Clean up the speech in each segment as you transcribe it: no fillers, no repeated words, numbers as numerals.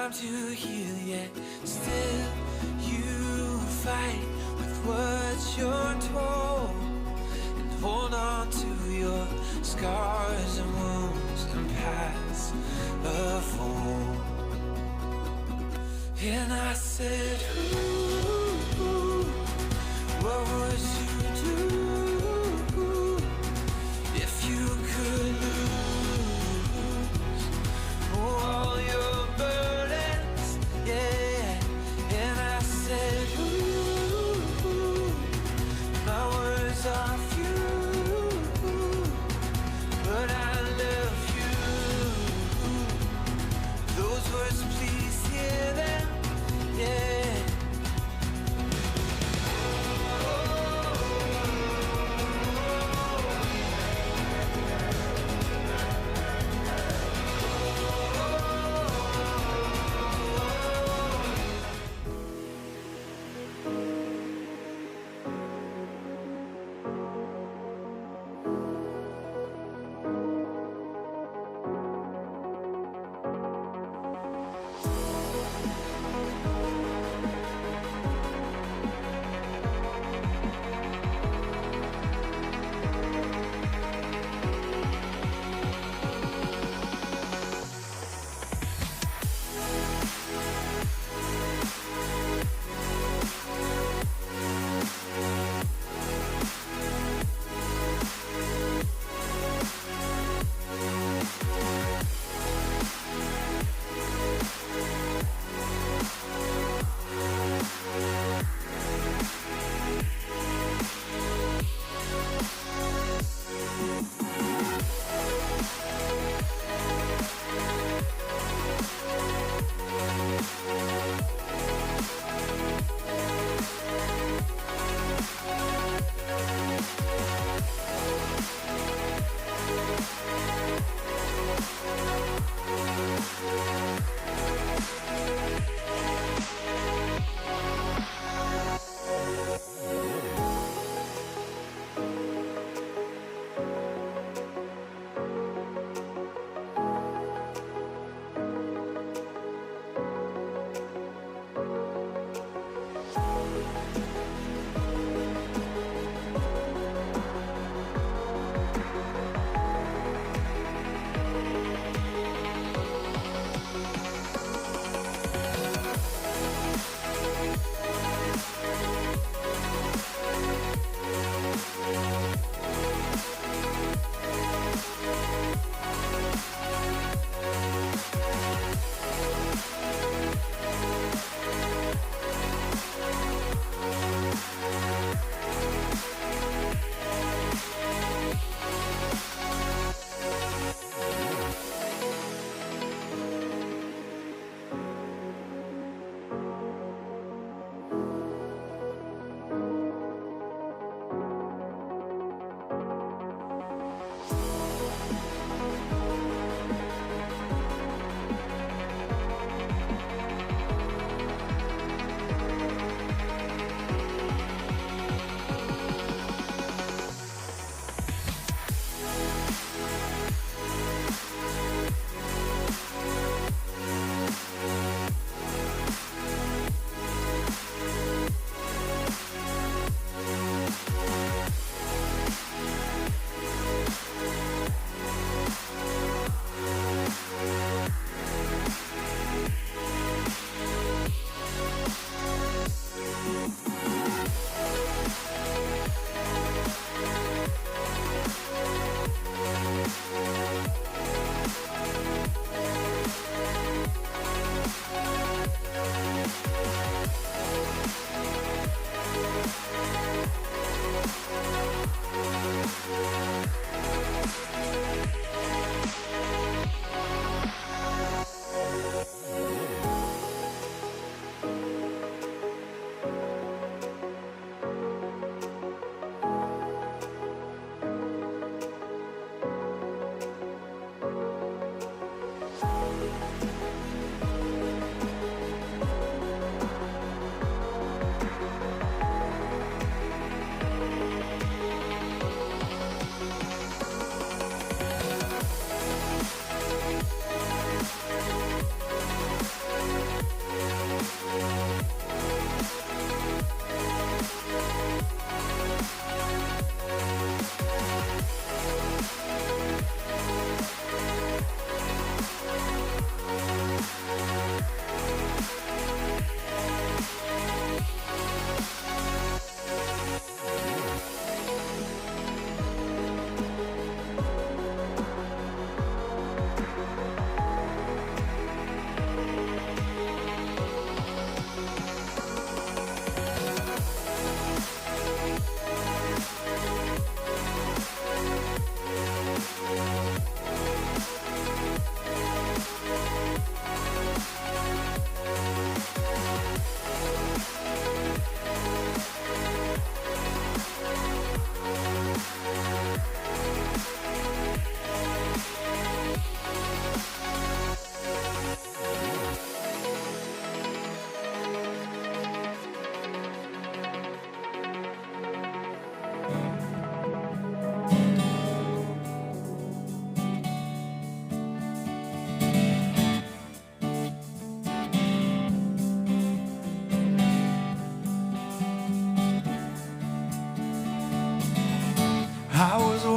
time to heal, yet still you fight with what you're told, and hold on to your scars and wounds and past of old. And I said, ooh, what would you do if you could lose all your burdens? Yeah. And I said, ooh, my words are few, but I love you. Those words, please hear them. Yeah. Oh,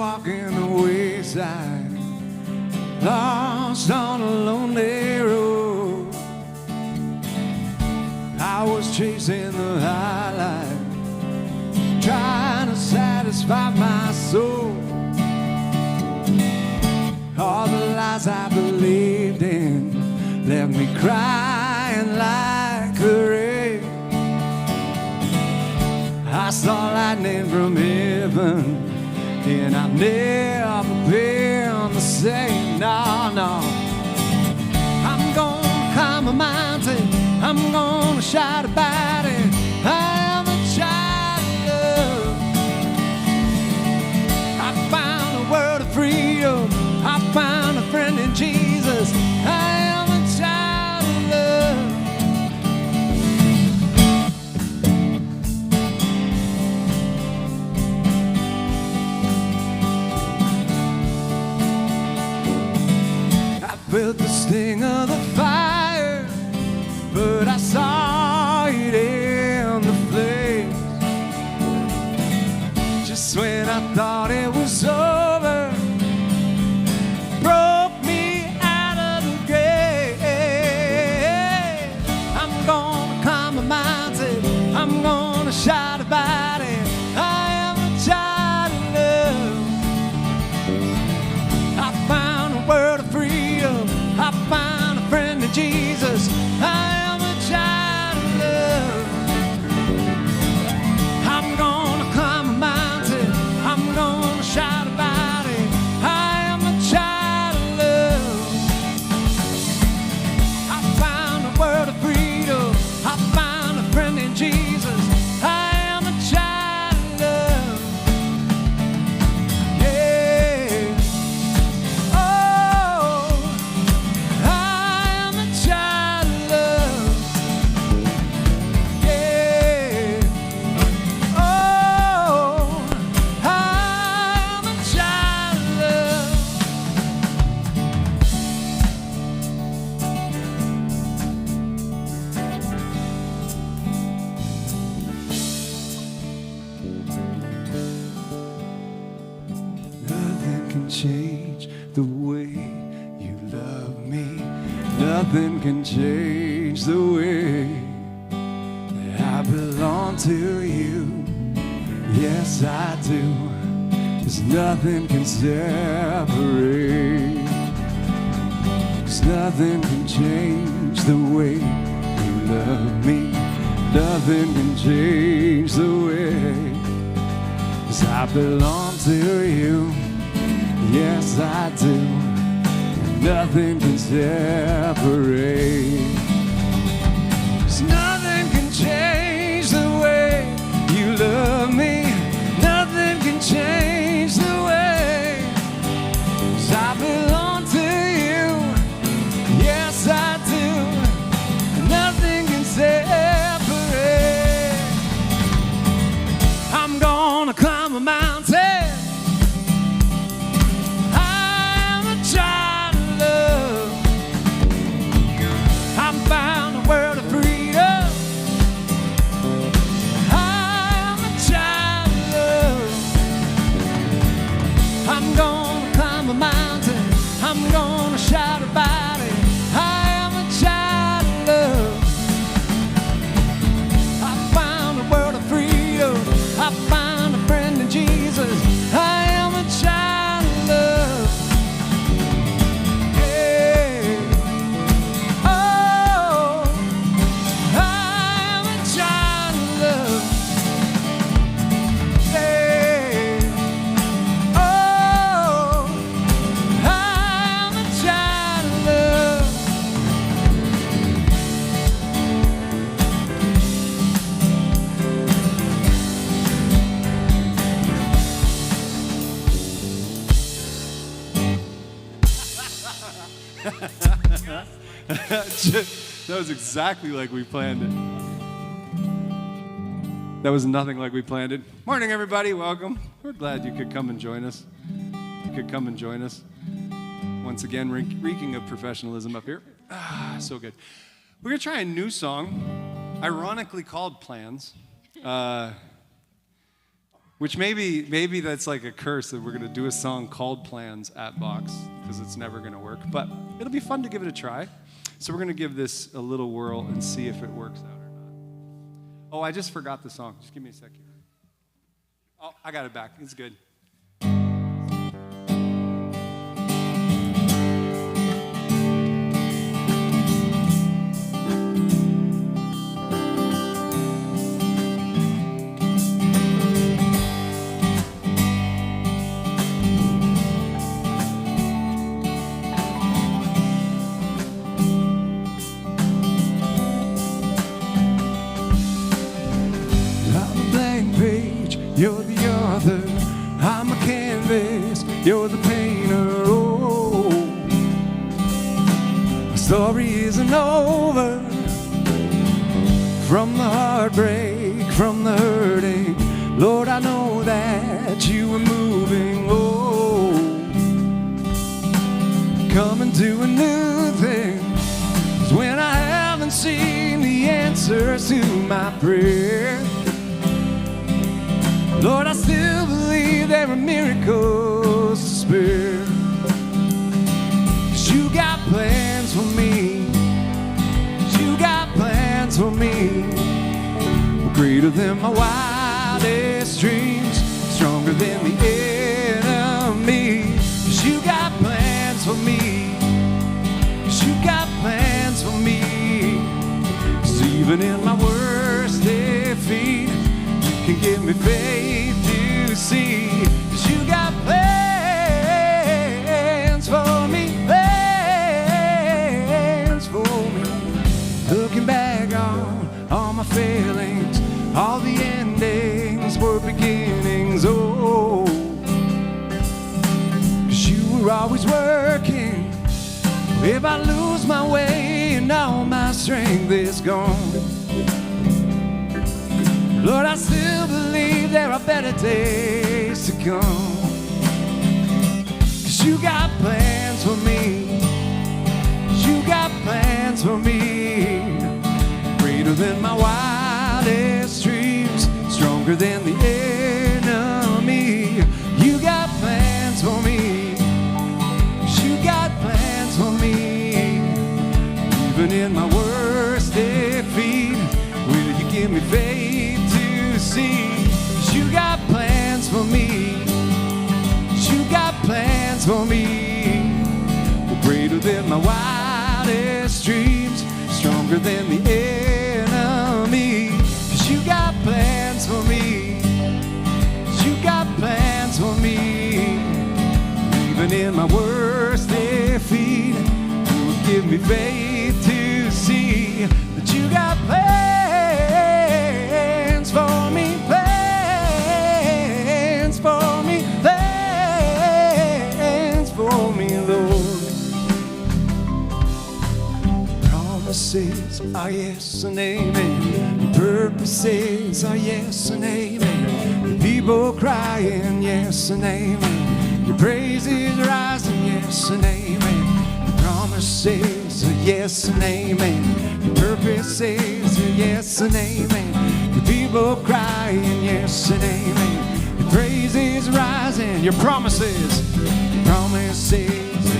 walking the wayside, lost on a lonely road. I was chasing the high life, trying to satisfy my soul. All the lies I believed in left me crying like the rain. I saw lightning from heaven, and I've never been the same. No, no. I'm gonna climb a mountain, I'm gonna shout about it. I am a child of love. I found a world of freedom, I found a friend in Jesus. I am a child of love. I felt the sting of the fire, but I saw it in the flames. Just when I thought it was over, broke me out of the grave. I'm gonna climb a mountain, I'm gonna shout about it. I am a child of love. I found a world of freedom, I found a friend in Jesus. I am a child of love. I'm gonna climb a mountain, I'm gonna shout about it. I am a child of love. I found a world of freedom, I found a friend in Jesus. I am a child of love. Yeah. Oh, I am a child of love. Yeah. Oh, I am a child of love. Nothing can change the way you love me. Nothing can change the way that I belong to you. Yes, I do. 'Cause nothing can separate. 'Cause nothing can change the way you love me. Nothing can change the way. 'Cause I belong to you, yes I do. Nothing can separate. 'Cause nothing can change the way you love me. Nothing can change the way. 'Cause I belong to you, yes I do. Nothing can separate. I'm gonna climb a mountain. I'm a child of love. I found a world of freedom. I'm a child of love. I'm gonna climb a mountain, I'm gonna shout about it. I am a child of love. I found a world of freedom, I found a friend in Jesus. I am a child of love. Yeah. Oh, I am a child of love. Yeah. Oh, I am a child of love. That was exactly like we planned it. That was nothing like we planned it. Morning, everybody. Welcome. We're glad you could come and join us. Once again, reeking of professionalism up here. So good. We're going to try a new song, ironically called Plans. Which maybe that's like a curse that we're going to do a song called Plans at Box because it's never going to work. But it'll be fun to give it a try. So we're going to give this a little whirl and see if it works out or not. Oh, I just forgot the song. Just give me a second. Oh, I got it back. It's good. You're the author, I'm a canvas, you're the painter, oh. The story isn't over. From the heartbreak, from the hurting, Lord, I know that you were moving, oh. Come and do a new thing, 'cause when I haven't seen the answers to my prayer, Lord, I still believe there are miracles to spare. 'Cause you got plans for me. 'Cause you got plans for me. Greater than my wildest dreams, stronger than the enemy. 'Cause you got plans for me. 'Cause you got plans for me. 'Cause even in my worst defeat, can give me faith to see, 'cause you got plans for me, plans for me. Looking back on all my failings, all the endings were beginnings, oh. 'Cause you were always working. If I lose my way and all my strength is gone, Lord, I still believe there are better days to come. 'Cause you got plans for me. 'Cause you got plans for me. Greater than my wildest dreams, stronger than the enemy. You got plans for me. 'Cause you got plans for me. Even in my worst defeat, will you give me faith to see? 'Cause you got plans for me. 'Cause you got plans for me. Well, greater than my wildest dreams, stronger than the enemy. 'Cause you got plans for me. 'Cause you got plans for me. Even in my worst defeat, you will give me faith to see that you got plans for me, plans for me, plans for me, Lord. Promises are yes and amen. Purposes are yes and amen. People crying yes and amen. Your praises rising yes and amen. Promises are yes and amen. Purposes are yes and amen. The people crying yes and amen. Your praises rising. Your promises are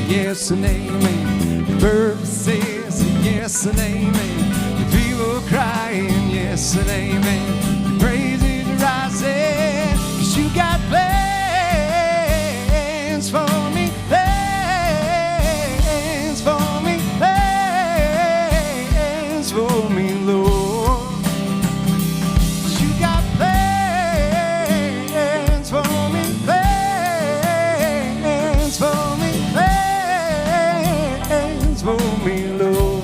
yes and amen. Your purposes are yes and amen. The people crying yes and amen. Your praises rising. 'Cause you got plans for me. Plans for me. Plans for me, Lord. 'Cause you got plans for me. Plans for me. Plans for me, Lord.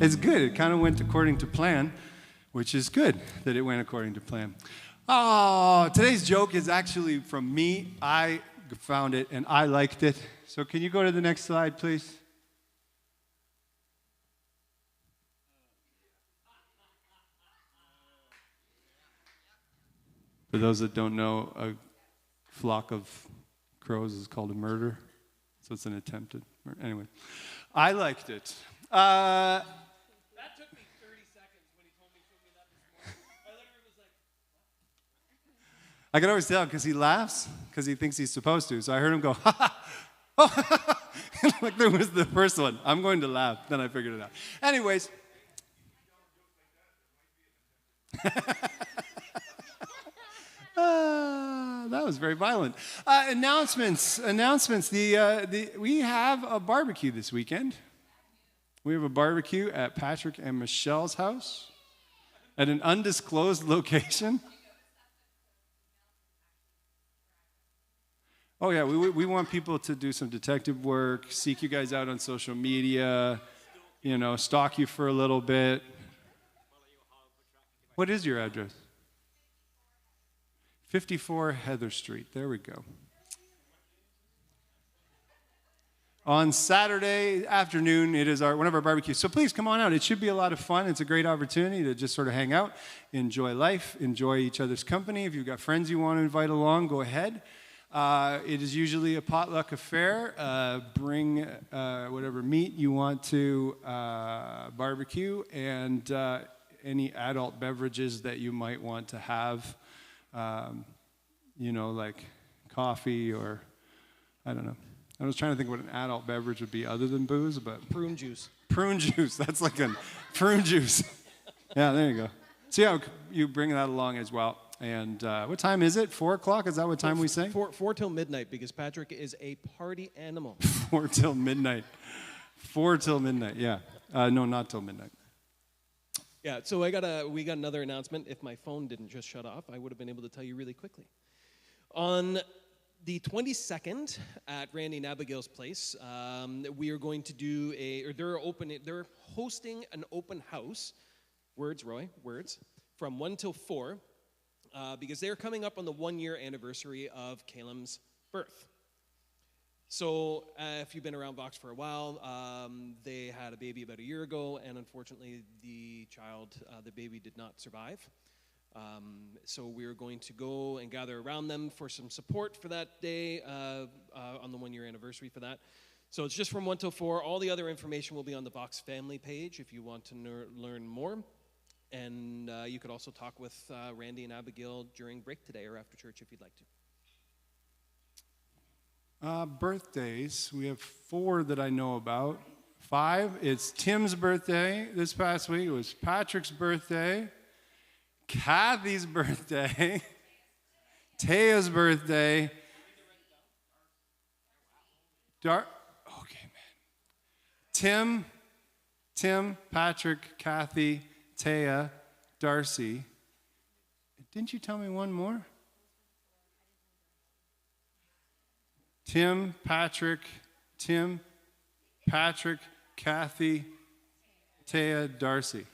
It's good. It kind of went according to plan, which is good that it went according to plan. Oh, today's joke is actually from me. I found it and I liked it. So can you go to the next slide, please? For those that don't know, a flock of crows is called a murder. So it's an attempted murder. Anyway, I liked it. That took me 30 seconds when he told me that this morning. I literally was like, I can always tell because he laughs because he thinks he's supposed to. So I heard him go, ha ha. Oh, like there was the first one. I'm going to laugh. Then I figured it out. Anyways. That was very violent. Announcements. We have a barbecue this weekend. We have a barbecue at Patrick and Michelle's house at an undisclosed location. Oh, yeah, we want people to do some detective work, seek you guys out on social media, stalk you for a little bit. What is your address? 54 Heather Street. There we go. On Saturday afternoon, it is one of our barbecues. So please come on out. It should be a lot of fun. It's a great opportunity to just sort of hang out, enjoy life, enjoy each other's company. If you've got friends you want to invite along, go ahead. It is usually a potluck affair. Bring whatever meat you want to barbecue and any adult beverages that you might want to have. Like coffee or, I don't know. I was trying to think what an adult beverage would be other than booze, but... prune juice. Prune juice. That's like a prune juice. Yeah, there you go. So yeah, you bring that along as well. And what time is it? 4 o'clock? Is that what time we say? 4 till midnight, because Patrick is a party animal. 4 till midnight. 4 till midnight, yeah. No, not till midnight. Yeah, so we got another announcement. If my phone didn't just shut off, I would have been able to tell you really quickly. On the 22nd at Randy and Abigail's place, we are going to do they're hosting an open house. Words, Roy, words. From 1 till 4, because they're coming up on the 1-year anniversary of Caleb's birth. So if you've been around Vox for a while, they had a baby about a year ago, and unfortunately the baby did not survive. So we're going to go and gather around them for some support for that day on the 1-year anniversary for that. So it's just from 1 till 4. All the other information will be on the Vox family page if you want to learn more. And you could also talk with Randy and Abigail during break today or after church if you'd like to. Birthdays. We have 4 that I know about. 5. It's Tim's birthday this past week. It was Patrick's birthday. Kathy's birthday. Taya's birthday. Okay, man. Tim, Patrick, Kathy, Taya, Darcy. Didn't you tell me one more? Tim, Patrick, Kathy, Taya, Darcy.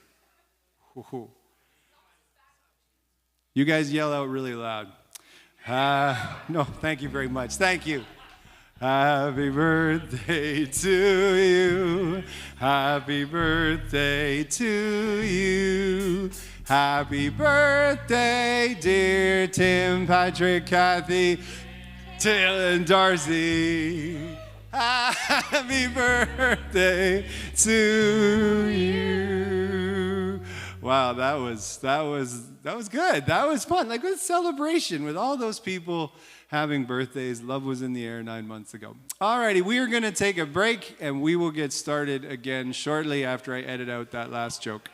Woo-hoo. You guys yell out really loud. No, thank you very much. Thank you. Happy birthday to you. Happy birthday to you. Happy birthday, dear Tim, Patrick, Kathy, Taylor, and Darcy. Happy birthday to you. Wow, that was good. That was fun. Like a celebration with all those people having birthdays. Love was in the air 9 months ago. Alrighty, we are going to take a break, and we will get started again shortly after I edit out that last joke.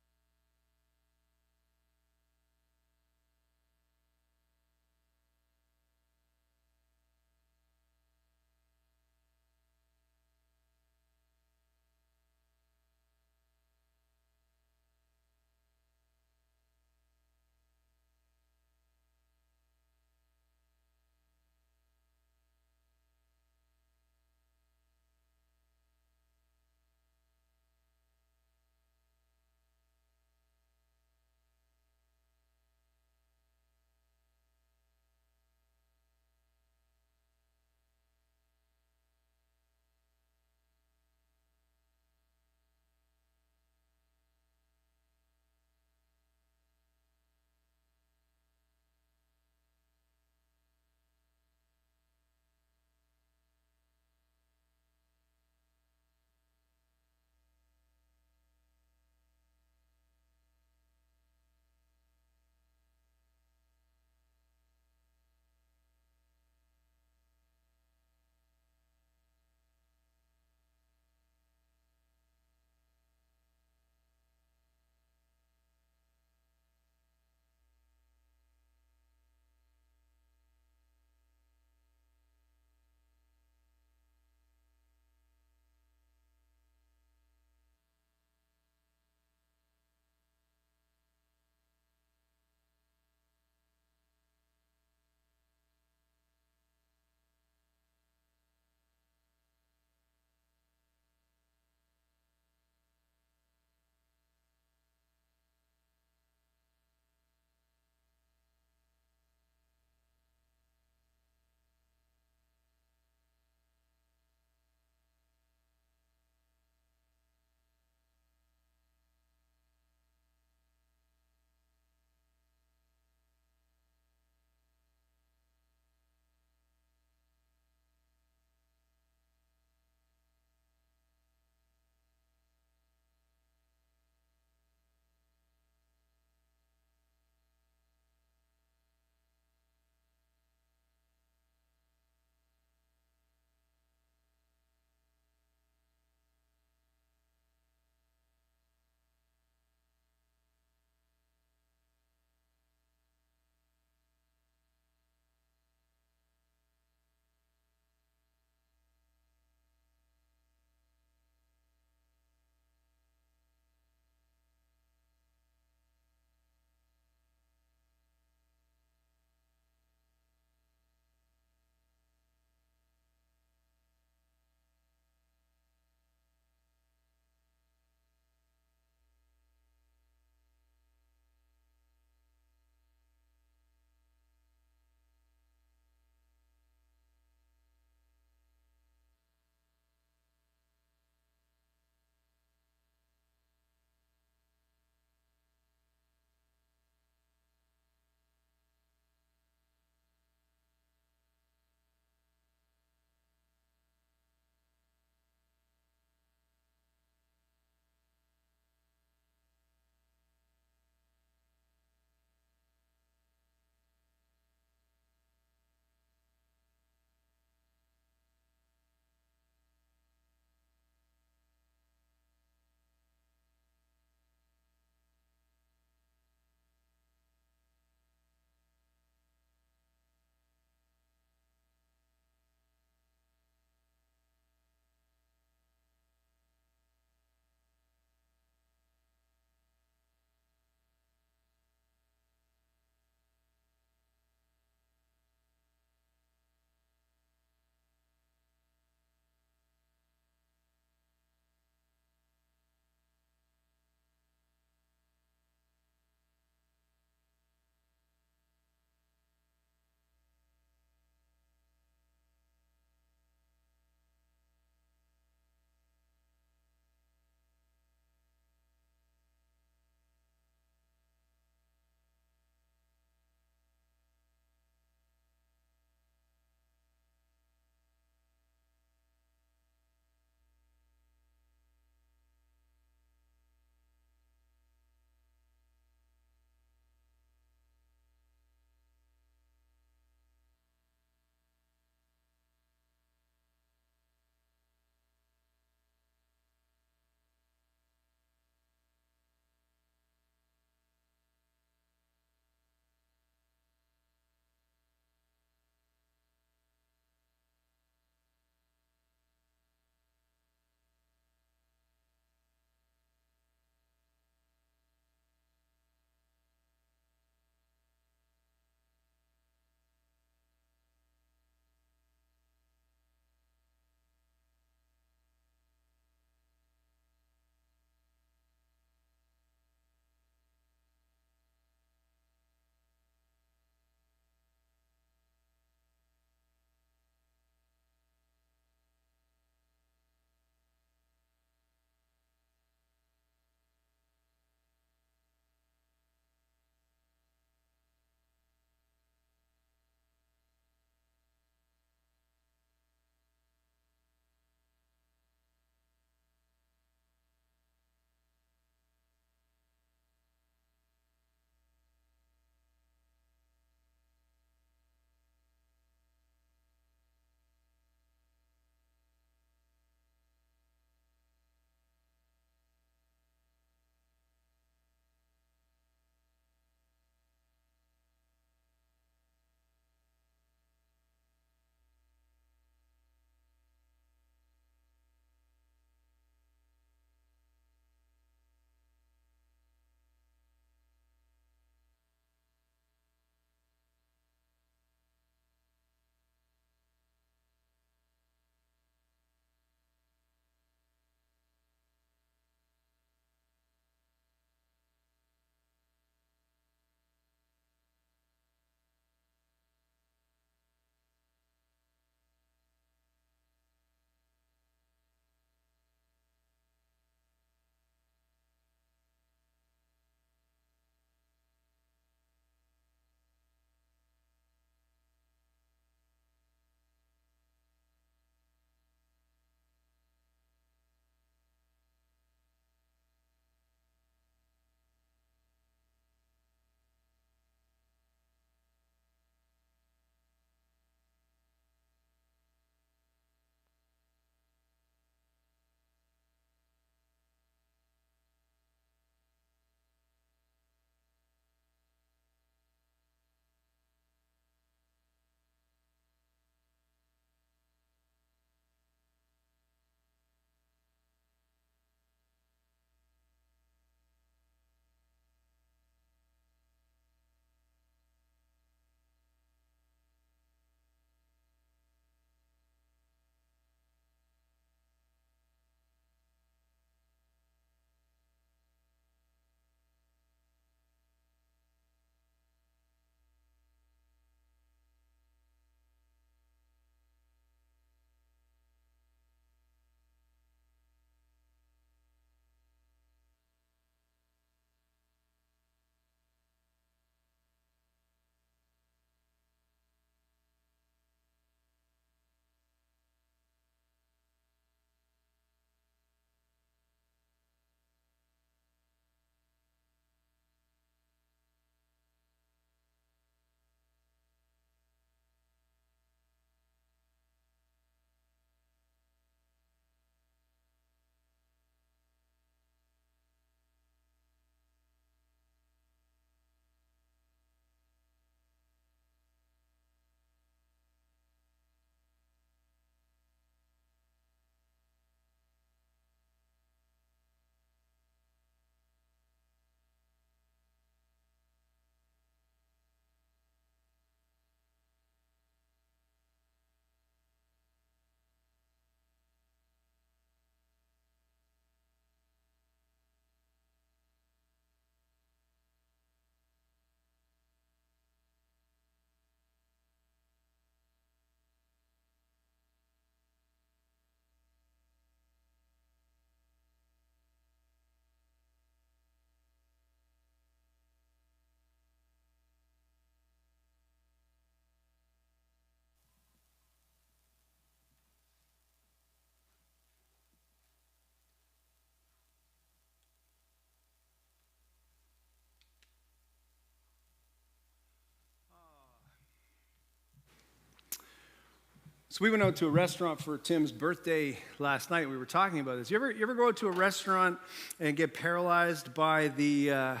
So we went out to a restaurant for Tim's birthday last night. We were talking about this. You ever go out to a restaurant and get paralyzed by the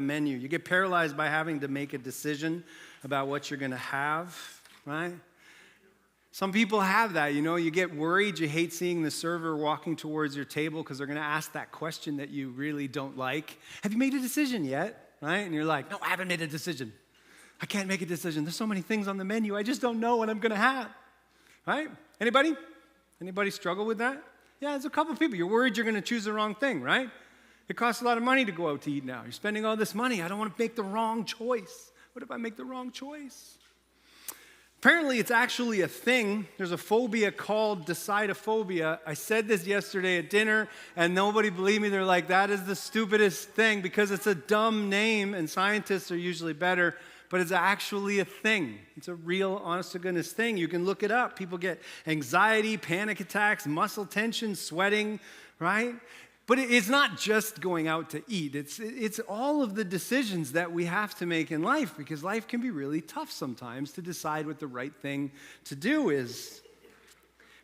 menu? You get paralyzed by having to make a decision about what you're going to have, right? Some people have that, you get worried. You hate seeing the server walking towards your table because they're going to ask that question that you really don't like. Have you made a decision yet, right? And you're like, no, I haven't made a decision. I can't make a decision. There's so many things on the menu. I just don't know what I'm going to have. Right? Anybody? Anybody struggle with that? Yeah, there's a couple of people. You're worried you're going to choose the wrong thing, right? It costs a lot of money to go out to eat now. You're spending all this money. I don't want to make the wrong choice. What if I make the wrong choice? Apparently, it's actually a thing. There's a phobia called decidophobia. I said this yesterday at dinner, and nobody believed me. They're like, that is the stupidest thing because it's a dumb name, and scientists are usually better. But it's actually a thing. It's a real, honest-to-goodness thing. You can look it up. People get anxiety, panic attacks, muscle tension, sweating, right? But it's not just going out to eat. It's all of the decisions that we have to make in life because life can be really tough sometimes to decide what the right thing to do is.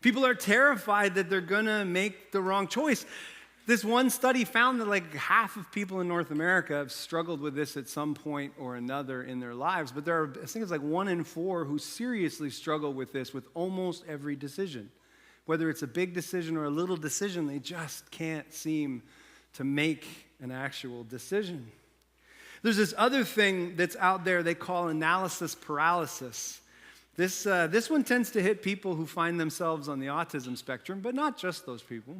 People are terrified that they're going to make the wrong choice. This one study found that like half of people in North America have struggled with this at some point or another in their lives. But there are, I think it's like 1 in 4 who seriously struggle with this with almost every decision. Whether it's a big decision or a little decision, they just can't seem to make an actual decision. There's this other thing that's out there they call analysis paralysis. This one tends to hit people who find themselves on the autism spectrum, but not just those people.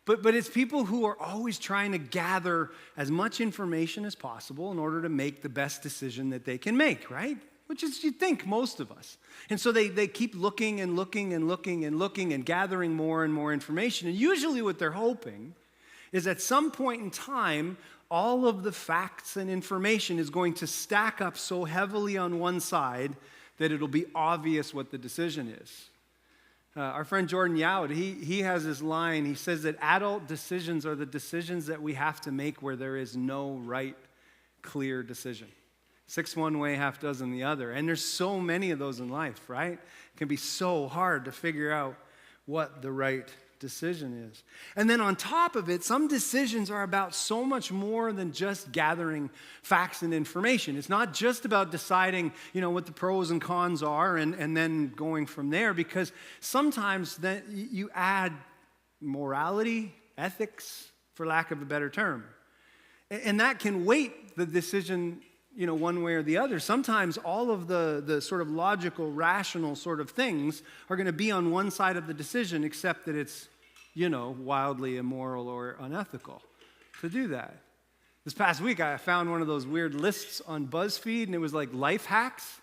But it's people who are always trying to gather as much information as possible in order to make the best decision that they can make, right? Which is, you'd think, most of us. And so they keep looking and looking and looking and looking and gathering more and more information. And usually what they're hoping is at some point in time, all of the facts and information is going to stack up so heavily on one side that it'll be obvious what the decision is. Our friend Jordan Yowd, he has this line. He says that adult decisions are the decisions that we have to make where there is no right, clear decision. 6 one way, half dozen the other. And there's so many of those in life, right? It can be so hard to figure out what the right decision is. And then on top of it, some decisions are about so much more than just gathering facts and information. It's not just about deciding, what the pros and cons are and then going from there, because sometimes then you add morality, ethics, for lack of a better term. And that can weight the decision one way or the other. Sometimes all of the sort of logical, rational sort of things are going to be on one side of the decision, except that it's, wildly immoral or unethical to do that. This past week, I found one of those weird lists on BuzzFeed, and it was like life hacks,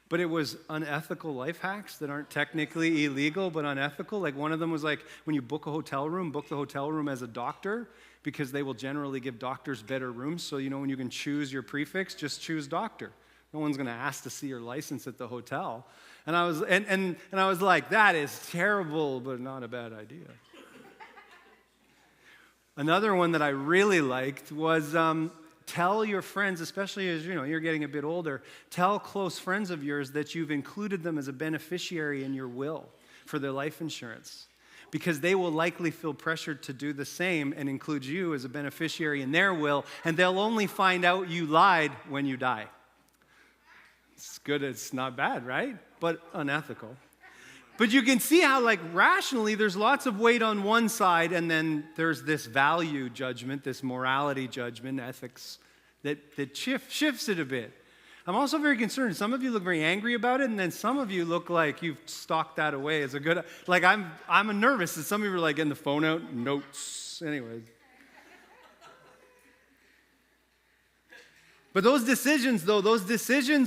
but it was unethical life hacks that aren't technically illegal, but unethical. Like one of them was like, when you book a hotel room, book the hotel room as a doctor, because they will generally give doctors better rooms. So, when you can choose your prefix, just choose doctor. No one's going to ask to see your license at the hotel. And I was and I was like, that is terrible, but not a bad idea. Another one that I really liked was tell your friends, especially as you're getting a bit older, tell close friends of yours that you've included them as a beneficiary in your will for their life insurance, because they will likely feel pressured to do the same and include you as a beneficiary in their will, and they'll only find out you lied when you die. It's good, it's not bad, right? But unethical. But you can see how, rationally, there's lots of weight on one side, and then there's this value judgment, this morality judgment, ethics, that shifts it a bit. I'm also very concerned. Some of you look very angry about it, and then some of you look like you've stocked that away as a good... I'm nervous that some of you are getting the phone out, notes, anyway. But those decisions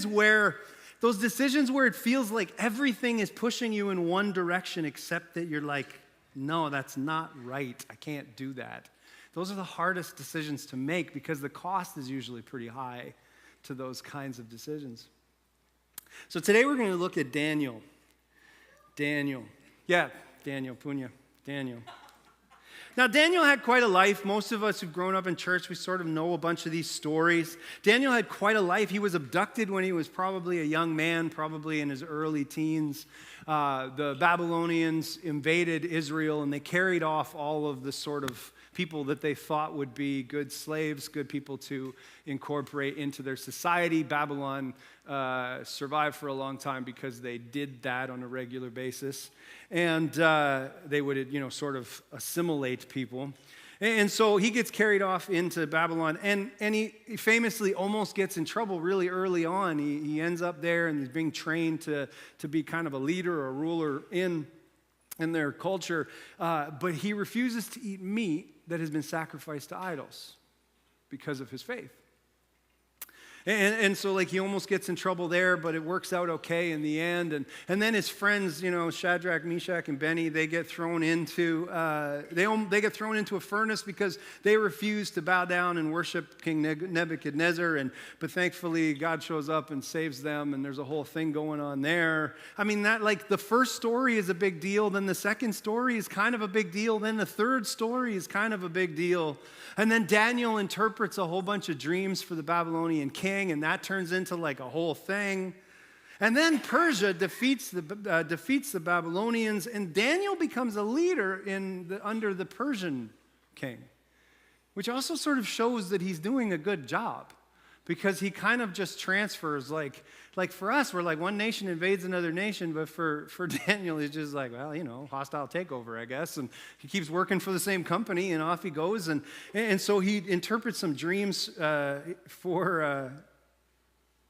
where it feels like everything is pushing you in one direction, except that you're like, no, that's not right. I can't do that. Those are the hardest decisions to make because the cost is usually pretty high to those kinds of decisions. So today we're going to look at Daniel. Yeah, Daniel, Punya, Daniel. Now, Daniel had quite a life. Most of us who've grown up in church, we sort of know a bunch of these stories. Daniel had quite a life. He was abducted when he was probably a young man, probably in his early teens. The Babylonians invaded Israel, and they carried off all of the sort of people that they thought would be good slaves, good people to incorporate into their society. Babylon survived for a long time because they did that on a regular basis. And they would, sort of assimilate people. And so he gets carried off into Babylon, and he famously almost gets in trouble really early on. He ends up there, and he's being trained to be kind of a leader or a ruler in their culture. But he refuses to eat meat that has been sacrificed to idols because of his faith. And so, he almost gets in trouble there, but it works out okay in the end. And then his friends, Shadrach, Meshach, and Benny, they get thrown into they get thrown into a furnace because they refuse to bow down and worship King Nebuchadnezzar. But thankfully, God shows up and saves them, and there's a whole thing going on there. I mean, the first story is a big deal. Then the second story is kind of a big deal. Then the third story is kind of a big deal. And then Daniel interprets a whole bunch of dreams for the Babylonian king, and that turns into a whole thing. And then Persia defeats the Babylonians, and Daniel becomes a leader under the Persian king, which also sort of shows that he's doing a good job, because he kind of just transfers, like for us, we're one nation invades another nation, but for Daniel, he's just hostile takeover, I guess, and he keeps working for the same company, and off he goes, and so he interprets some dreams for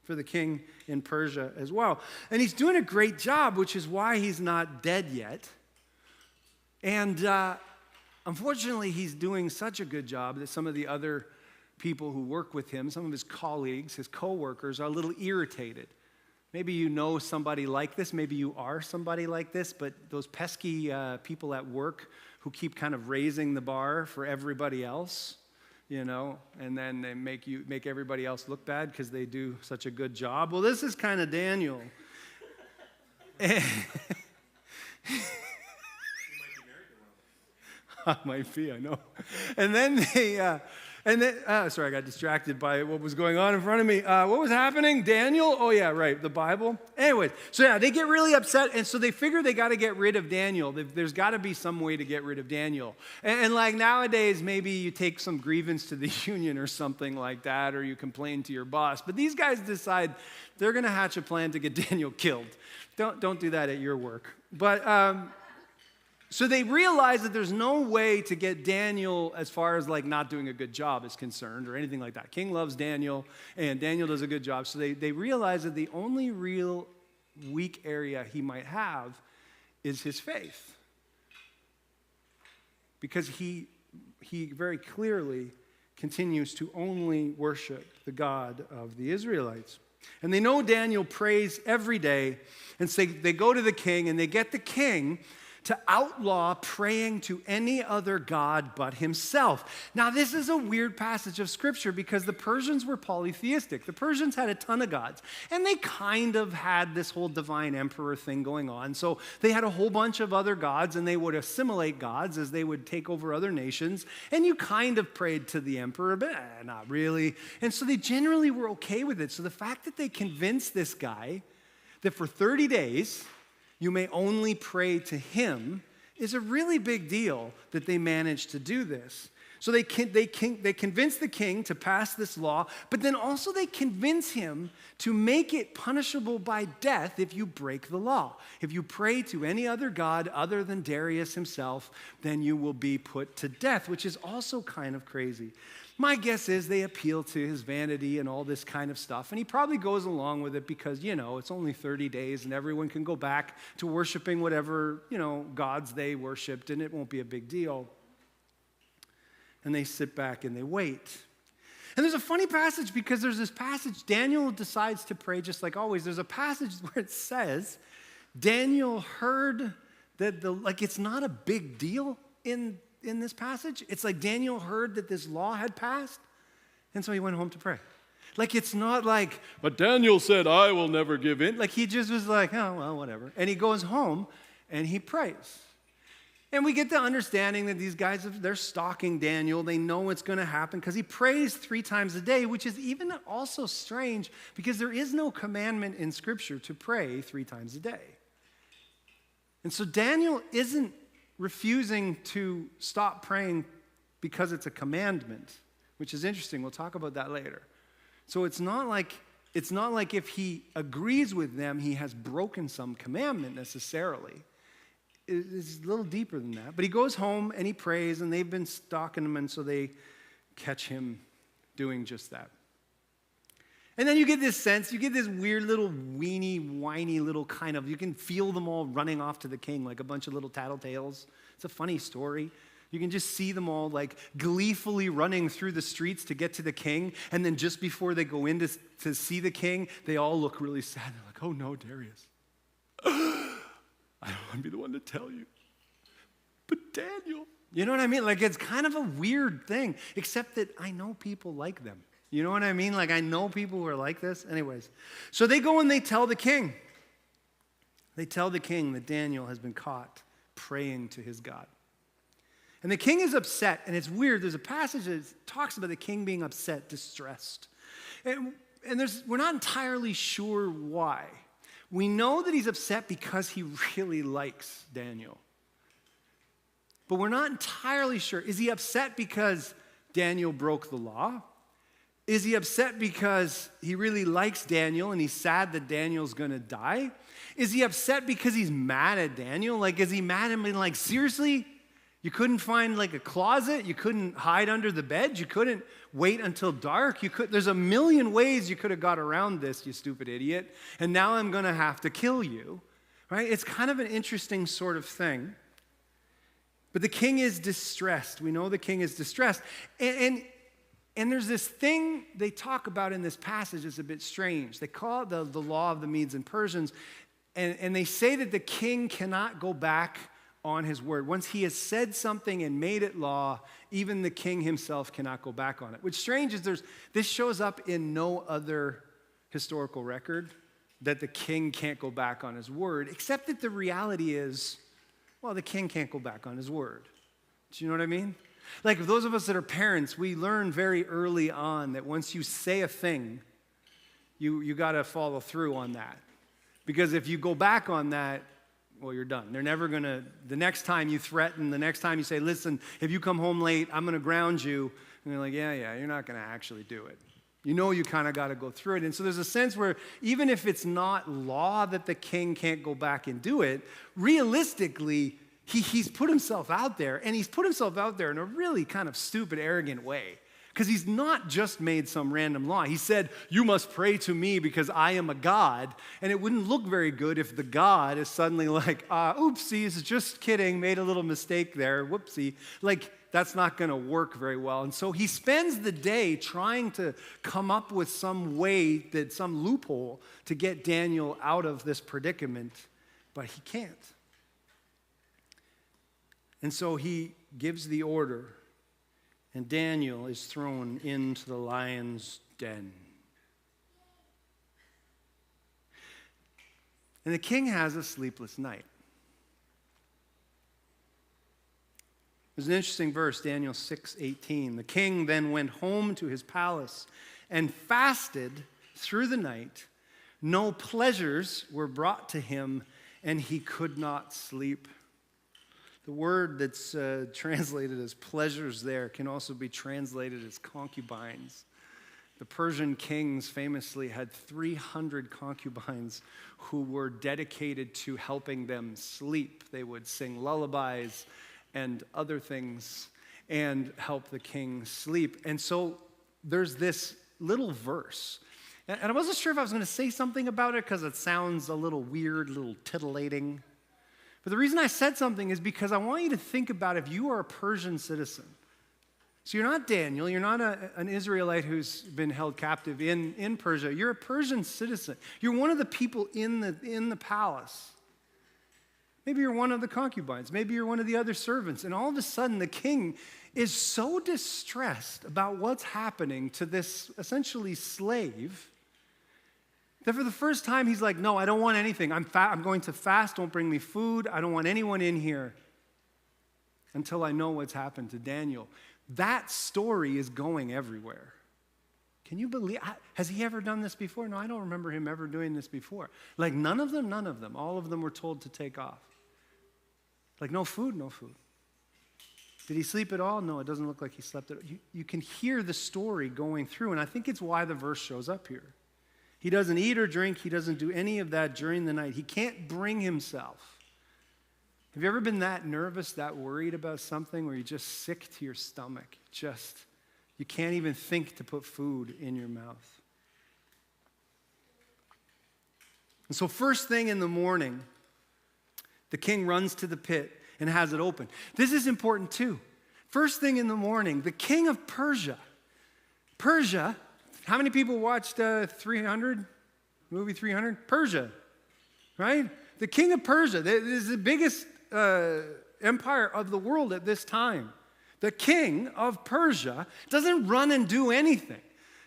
the king in Persia as well. And he's doing a great job, which is why he's not dead yet. And unfortunately, he's doing such a good job that some of the other people who work with him, some of his colleagues, his co-workers, are a little irritated. Maybe you know somebody like this. Maybe you are somebody like this, but those pesky people at work who keep kind of raising the bar for everybody else, and then they make everybody else look bad because they do such a good job. Well, this is kind of Daniel. I might be, I know. And then sorry, I got distracted by what was going on in front of me. What was happening? Daniel? Oh, yeah, right, the Bible. Anyways, so yeah, they get really upset, and so they figure they got to get rid of Daniel. There's got to be some way to get rid of Daniel. And nowadays, maybe you take some grievance to the union or something like that, or you complain to your boss. But these guys decide they're going to hatch a plan to get Daniel killed. Don't do that at your work. But so they realize that there's no way to get Daniel as far as not doing a good job is concerned or anything like that. King loves Daniel, and Daniel does a good job. So they realize that the only real weak area he might have is his faith. Because he very clearly continues to only worship the God of the Israelites. And they know Daniel prays every day, and so they go to the king, and they get the king to outlaw praying to any other god but himself. Now, this is a weird passage of scripture because the Persians were polytheistic. The Persians had a ton of gods, and they kind of had this whole divine emperor thing going on. So they had a whole bunch of other gods, and they would assimilate gods as they would take over other nations, and you kind of prayed to the emperor, but not really. And so they generally were okay with it. So the fact that they convinced this guy that for 30 days, you may only pray to him is a really big deal that they managed to do this. So they convince the king to pass this law, but then also they convince him to make it punishable by death if you break the law. If you pray to any other god other than Darius himself, then you will be put to death, which is also kind of crazy. My guess is they appeal to his vanity and all this kind of stuff, and he probably goes along with it because, it's only 30 days and everyone can go back to worshiping whatever, gods they worshiped, and it won't be a big deal. And they sit back and they wait. And there's a funny passage because there's this passage, Daniel decides to pray just like always. There's a passage where it says, Daniel heard that it's not a big deal in this passage. It's like Daniel heard that this law had passed, and so he went home to pray. It's not but Daniel said, I will never give in. He just was oh, well, whatever. And he goes home, and he prays. And we get the understanding that these guys, they're stalking Daniel. They know what's going to happen because he prays 3 times a day, which is even also strange because there is no commandment in Scripture to pray 3 times a day. And so Daniel isn't refusing to stop praying because it's a commandment, which is interesting. We'll talk about that later. So it's not like if he agrees with them, he has broken some commandment necessarily. It's a little deeper than that. But he goes home and he prays, and they've been stalking him, and so they catch him doing just that. And then you get this sense, you get this weird little weeny, whiny little kind of, you can feel them all running off to the king like a bunch of little tattletales. It's a funny story. You can just see them all like gleefully running through the streets to get to the king, and then just before they go in to see the king, they all look really sad. They're like, oh no, Darius. I don't want to be the one to tell you. But Daniel. You know what I mean? Like, it's kind of a weird thing, except that I know people like them. You know what I mean? Like, I know people who are like this. Anyways, so they go and they tell the king. They tell the king that Daniel has been caught praying to his God. And the king is upset, and it's weird. There's a passage that talks about the king being upset, distressed. And we're not entirely sure why. We know that he's upset because he really likes Daniel. But we're not entirely sure. Is he upset because Daniel broke the law? Is he upset because he really likes Daniel and he's sad that Daniel's going to die? Is he upset because he's mad at Daniel? Like, is he mad at him? Like, seriously? You couldn't find like a closet? You couldn't hide under the bed? You couldn't wait until dark? There's a million ways you could have got around this, you stupid idiot. And now I'm going to have to kill you, right? It's kind of an interesting sort of thing. But the king is distressed. We know the king is distressed. And there's this thing they talk about in this passage that's a bit strange. They call it the law of the Medes and Persians. And they say that the king cannot go back on his word. Once he has said something and made it law, even the king himself cannot go back on it. What's strange is this shows up in no other historical record that the king can't go back on his word, except that the reality is, well, the king can't go back on his word. Do you know what I mean? Like, those of us that are parents, we learn very early on that once you say a thing, you got to follow through on that. Because if you go back on that, well, you're done. They're never going to, the next time you threaten, the next time you say, listen, if you come home late, I'm going to ground you. And they're like, yeah, you're not going to actually do it. You know you kind of got to go through it. And so there's a sense where even if it's not law that the king can't go back and do it, realistically, he's put himself out there. And he's put himself out there in a really kind of stupid, arrogant way. Because he's not just made some random law. He said, you must pray to me because I am a God. And it wouldn't look very good if the God is suddenly like, oopsies, just kidding, made a little mistake there, whoopsie. Like, that's not going to work very well. And so he spends the day trying to come up with some way, some loophole to get Daniel out of this predicament, but he can't. And so he gives the order, and Daniel is thrown into the lion's den. And the king has a sleepless night. There's an interesting verse, Daniel 6:18. The king then went home to his palace and fasted through the night. No pleasures were brought to him, and he could not sleep. The word that's translated as pleasures there can also be translated as concubines. The Persian kings famously had 300 concubines who were dedicated to helping them sleep. They would sing lullabies and other things and help the king sleep. And so there's this little verse. And I wasn't sure if I was going to say something about it because it sounds a little weird, a little titillating. But the reason I said something is because I want you to think about if you are a Persian citizen. So you're not Daniel, you're not an Israelite who's been held captive in Persia. You're a Persian citizen. You're one of the people in the palace. Maybe you're one of the concubines. Maybe you're one of the other servants. And all of a sudden, the king is so distressed about what's happening to this essentially slave that for the first time, he's like, no, I don't want anything. I'm going to fast. Don't bring me food. I don't want anyone in here. until I know what's happened to Daniel. That story is going everywhere. Can you believe? Has he ever done this before? No, I don't remember him ever doing this before. Like none of them. All of them were told to take off. Like no food. Did he sleep at all? No, it doesn't look like he slept at all. You can hear the story going through, and I think it's why the verse shows up here. He doesn't eat or drink. He doesn't do any of that during the night. He can't bring himself. Have you ever been that nervous, that worried about something where you're just sick to your stomach? You can't even think to put food in your mouth. And so first thing in the morning, the king runs to the pit and has it open. This is important too. First thing in the morning, the king of Persia. Persia, how many people watched 300? Movie 300? Persia, right? The king of Persia. This is the biggest empire of the world at this time. The king of Persia doesn't run and do anything.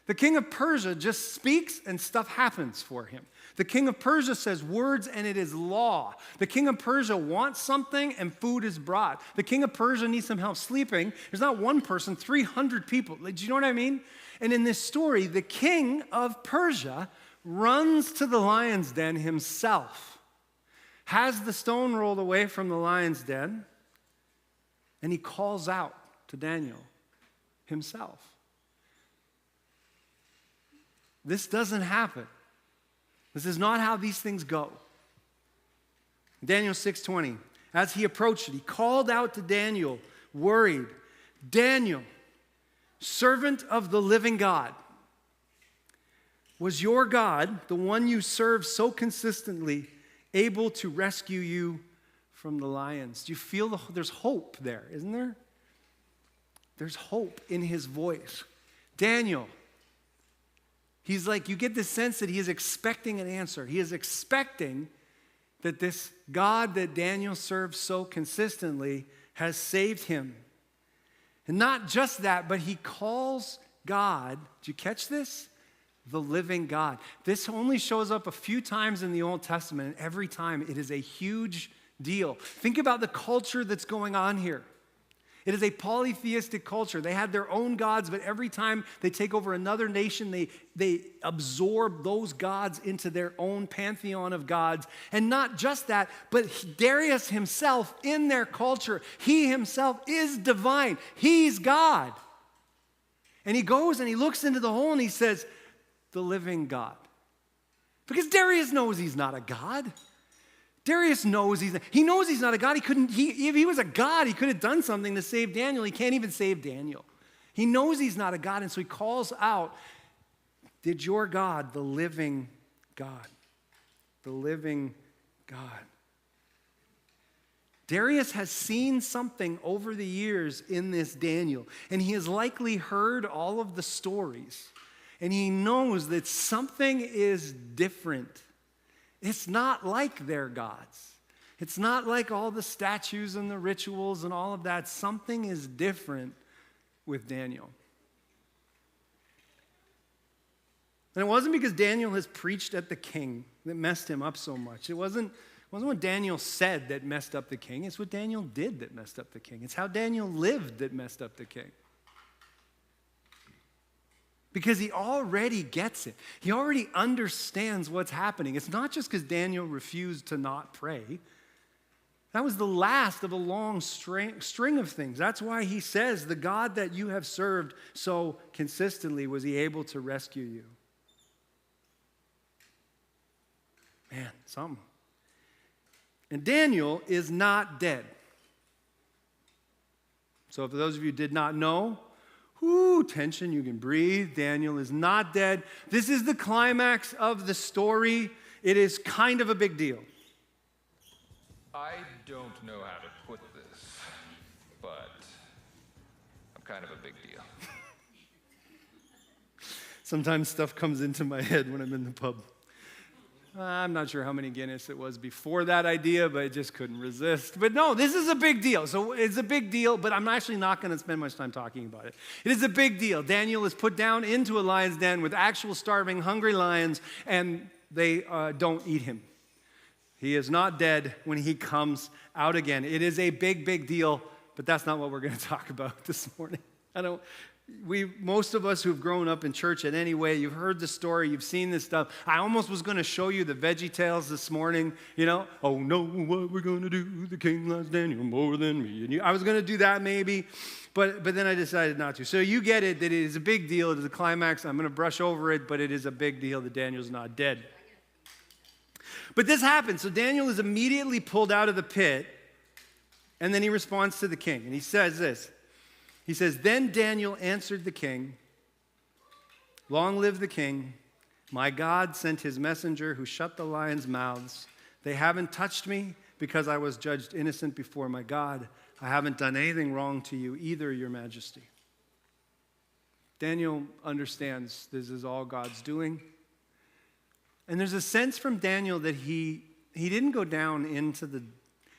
The king of Persia just speaks and stuff happens for him. The king of Persia says words and it is law. The king of Persia wants something and food is brought. The king of Persia needs some help sleeping. There's not one person, 300 people. Do you know what I mean? And in this story, the king of Persia runs to the lion's den himself, has the stone rolled away from the lion's den, and he calls out to Daniel himself. This doesn't happen. This is not how these things go. Daniel 6:20, as he approached it, he called out to Daniel, worried, Daniel, servant of the living God, was your God, the one you serve so consistently, able to rescue you from the lions? Do you feel there's hope there, isn't there? There's hope in his voice. Daniel, he's like, you get the sense that he is expecting an answer. He is expecting that this God that Daniel serves so consistently has saved him. And not just that, but he calls God, did you catch this? The living God. This only shows up a few times in the Old Testament, and every time it is a huge deal. Think about the culture that's going on here. It is a polytheistic culture. They had their own gods, but every time they take over another nation, they absorb those gods into their own pantheon of gods. And not just that, but Darius himself in their culture, he himself is divine. He's God. And he goes and he looks into the hole and he says, the living God. Because Darius knows he's not a God. Darius knows he's not a God. If he was a God, he could have done something to save Daniel. He can't even save Daniel. He knows he's not a God, and so he calls out, did your God, the living God, the living God. Darius has seen something over the years in this Daniel, and he has likely heard all of the stories, and he knows that something is different. It's not like their gods. It's not like all the statues and the rituals and all of that. Something is different with Daniel. And it wasn't because Daniel has preached at the king that messed him up so much. It wasn't what Daniel said that messed up the king. It's what Daniel did that messed up the king. It's how Daniel lived that messed up the king. Because he already gets it. He already understands what's happening. It's not just because Daniel refused to not pray. That was the last of a long string of things. That's why he says, the God that you have served so consistently, was he able to rescue you? Man, something. And Daniel is not dead. So for those of you who did not know, tension, you can breathe. Daniel is not dead. This is the climax of the story. It is kind of a big deal. I don't know how to put this, but I'm kind of a big deal. Sometimes stuff comes into my head when I'm in the pub. I'm not sure how many Guinness it was before that idea, but I just couldn't resist. But no, this is a big deal. So it's a big deal, but I'm actually not going to spend much time talking about it. It is a big deal. Daniel is put down into a lion's den with actual starving, hungry lions, and they don't eat him. He is not dead when he comes out again. It is a big, big deal, but that's not what we're going to talk about this morning. Most of us who've grown up in church in any way, you've heard the story, you've seen this stuff. I almost was going to show you the Veggie Tales this morning, Oh no, what we're going to do, the king loves Daniel more than me. And I was going to do that maybe, but then I decided not to. So you get it, that it is a big deal, it is a climax. I'm going to brush over it, but it is a big deal that Daniel's not dead. But this happens. So Daniel is immediately pulled out of the pit, and then he responds to the king, and he says this. He says, "Then Daniel answered the king, 'Long live the king. My God sent his messenger who shut the lions' mouths. They haven't touched me because I was judged innocent before my God. I haven't done anything wrong to you either, your majesty.'" Daniel understands this is all God's doing. And there's a sense from Daniel that he didn't go down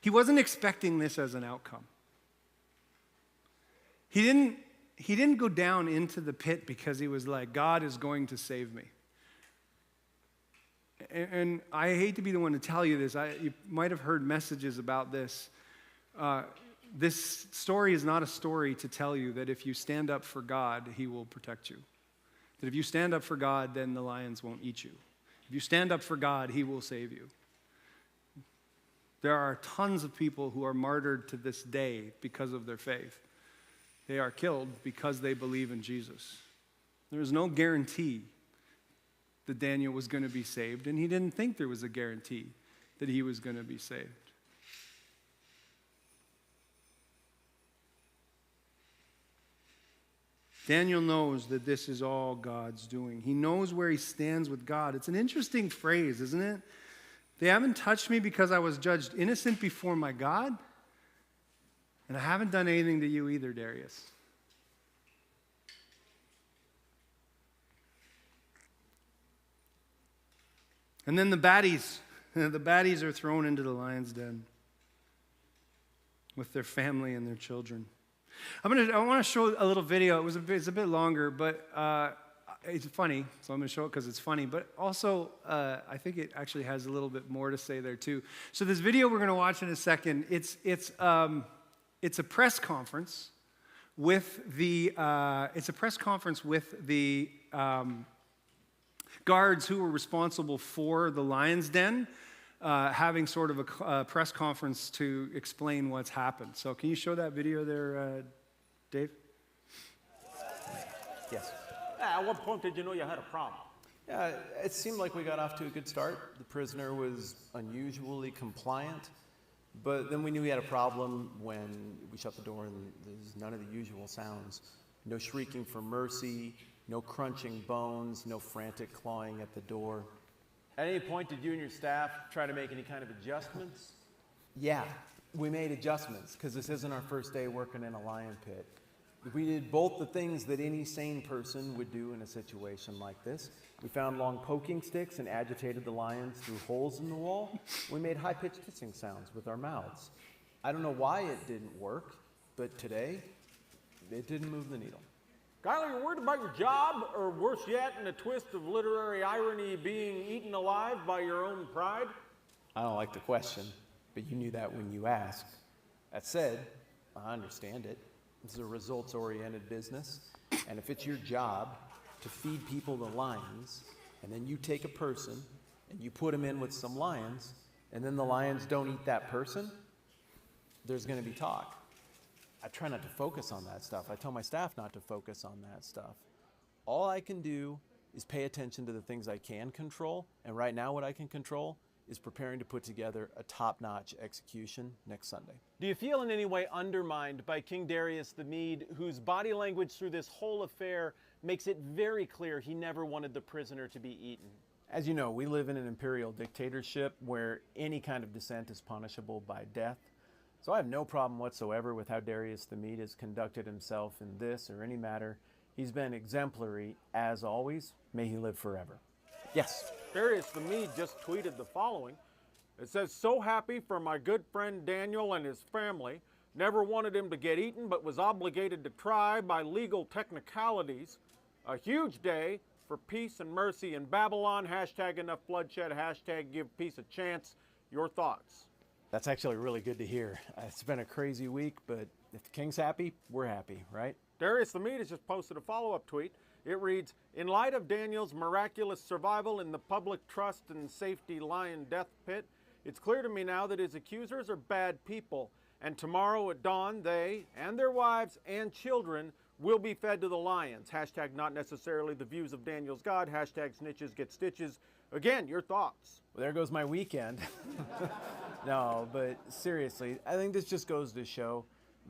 he wasn't expecting this as an outcome. He didn't go down into the pit because he was like, God is going to save me. And I hate to be the one to tell you this. You might have heard messages about this. This story is not a story to tell you that if you stand up for God, he will protect you. That if you stand up for God, then the lions won't eat you. If you stand up for God, he will save you. There are tons of people who are martyred to this day because of their faith. They are killed because they believe in Jesus. There is no guarantee that Daniel was going to be saved, and he didn't think there was a guarantee that he was going to be saved. Daniel knows that this is all God's doing. He knows where he stands with God. It's an interesting phrase, isn't it? They haven't touched me because I was judged innocent before my God. And I haven't done anything to you either, Darius. And then the baddies are thrown into the lion's den with their family and their children. I want to show a little video. It's a bit longer, but it's funny, so I'm going to show it because it's funny. But also, I think it actually has a little bit more to say there too. So this video we're going to watch in a second. It's a press conference with the guards who were responsible for the lion's den, having sort of a press conference to explain what's happened. So can you show that video there, Dave? Yes. At what point did you know you had a problem? Yeah, it seemed like we got off to a good start. The prisoner was unusually compliant. But then we knew we had a problem when we shut the door and there's none of the usual sounds. No shrieking for mercy, no crunching bones, no frantic clawing at the door. At any point, did you and your staff try to make any kind of adjustments? Yeah, we made adjustments because this isn't our first day working in a lion pit. We did both the things that any sane person would do in a situation like this. We found long poking sticks and agitated the lions through holes in the wall. We made high-pitched hissing sounds with our mouths. I don't know why it didn't work, but today, it didn't move the needle. Kyler, you're worried about your job, or worse yet, in a twist of literary irony, being eaten alive by your own pride? I don't like the question, but you knew that when you asked. That said, I understand it. This is a results-oriented business, and if it's your job to feed people the lions, and then you take a person and you put them in with some lions, and then the lions don't eat that person, there's going to be talk. I try not to focus on that stuff. I tell my staff not to focus on that stuff. All I can do is pay attention to the things I can control, and right now what I can control is preparing to put together a top-notch execution next Sunday. Do you feel in any way undermined by King Darius the Mede, whose body language through this whole affair makes it very clear he never wanted the prisoner to be eaten? As you know, we live in an imperial dictatorship where any kind of dissent is punishable by death. So I have no problem whatsoever with how Darius the Mede has conducted himself in this or any matter. He's been exemplary, as always. May he live forever. Yes? Darius the Mede just tweeted the following. It says, "So happy for my good friend Daniel and his family. Never wanted him to get eaten, but was obligated to try by legal technicalities. A huge day for peace and mercy in Babylon. Hashtag enough bloodshed. Hashtag give peace a chance. Your thoughts?" That's actually really good to hear. It's been a crazy week, but if the king's happy, we're happy, right? Darius the Mede has just posted a follow-up tweet. It reads, in light of Daniel's miraculous survival in the public trust and safety lion death pit, it's clear to me now that his accusers are bad people, and tomorrow at dawn, they and their wives and children will be fed to the lions. Hashtag not necessarily the views of Daniel's God. Hashtag snitches get stitches. Again, your thoughts. Well, there goes my weekend. No, but seriously, I think this just goes to show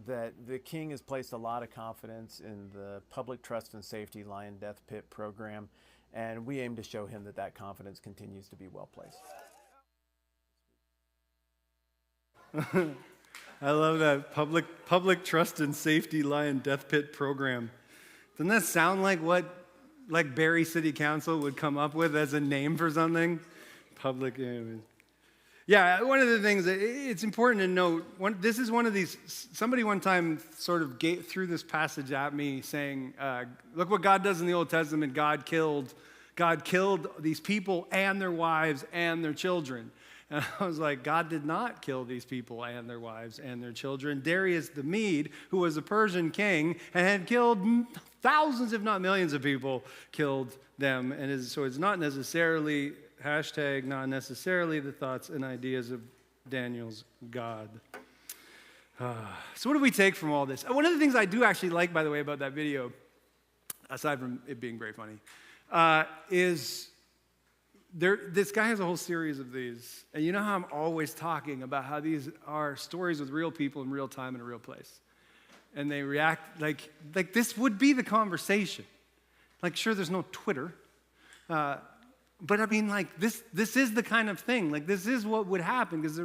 that the king has placed a lot of confidence in the Public Trust and Safety Lion Death Pit program, and we aim to show him that that confidence continues to be well placed. I love that public trust and safety lion death pit program. Doesn't that sound like what Barrie City Council would come up with as a name for something? Public. Yeah, one of the things it's important to note. This is one of these. Somebody one time sort of threw this passage at me, saying, "Look what God does in the Old Testament. God killed these people and their wives and their children." And I was like, God did not kill these people and their wives and their children. Darius the Mede, who was a Persian king and had killed thousands, if not millions of people, killed them. And so it's not necessarily, hashtag, not necessarily the thoughts and ideas of Daniel's God. So what do we take from all this? One of the things I do actually like, by the way, about that video, aside from it being very funny, is this guy has a whole series of these. And you know how I'm always talking about how these are stories with real people in real time in a real place. And they react like this would be the conversation. Like, sure, there's no Twitter. But I mean, like, this is the kind of thing. Like, this is what would happen. Because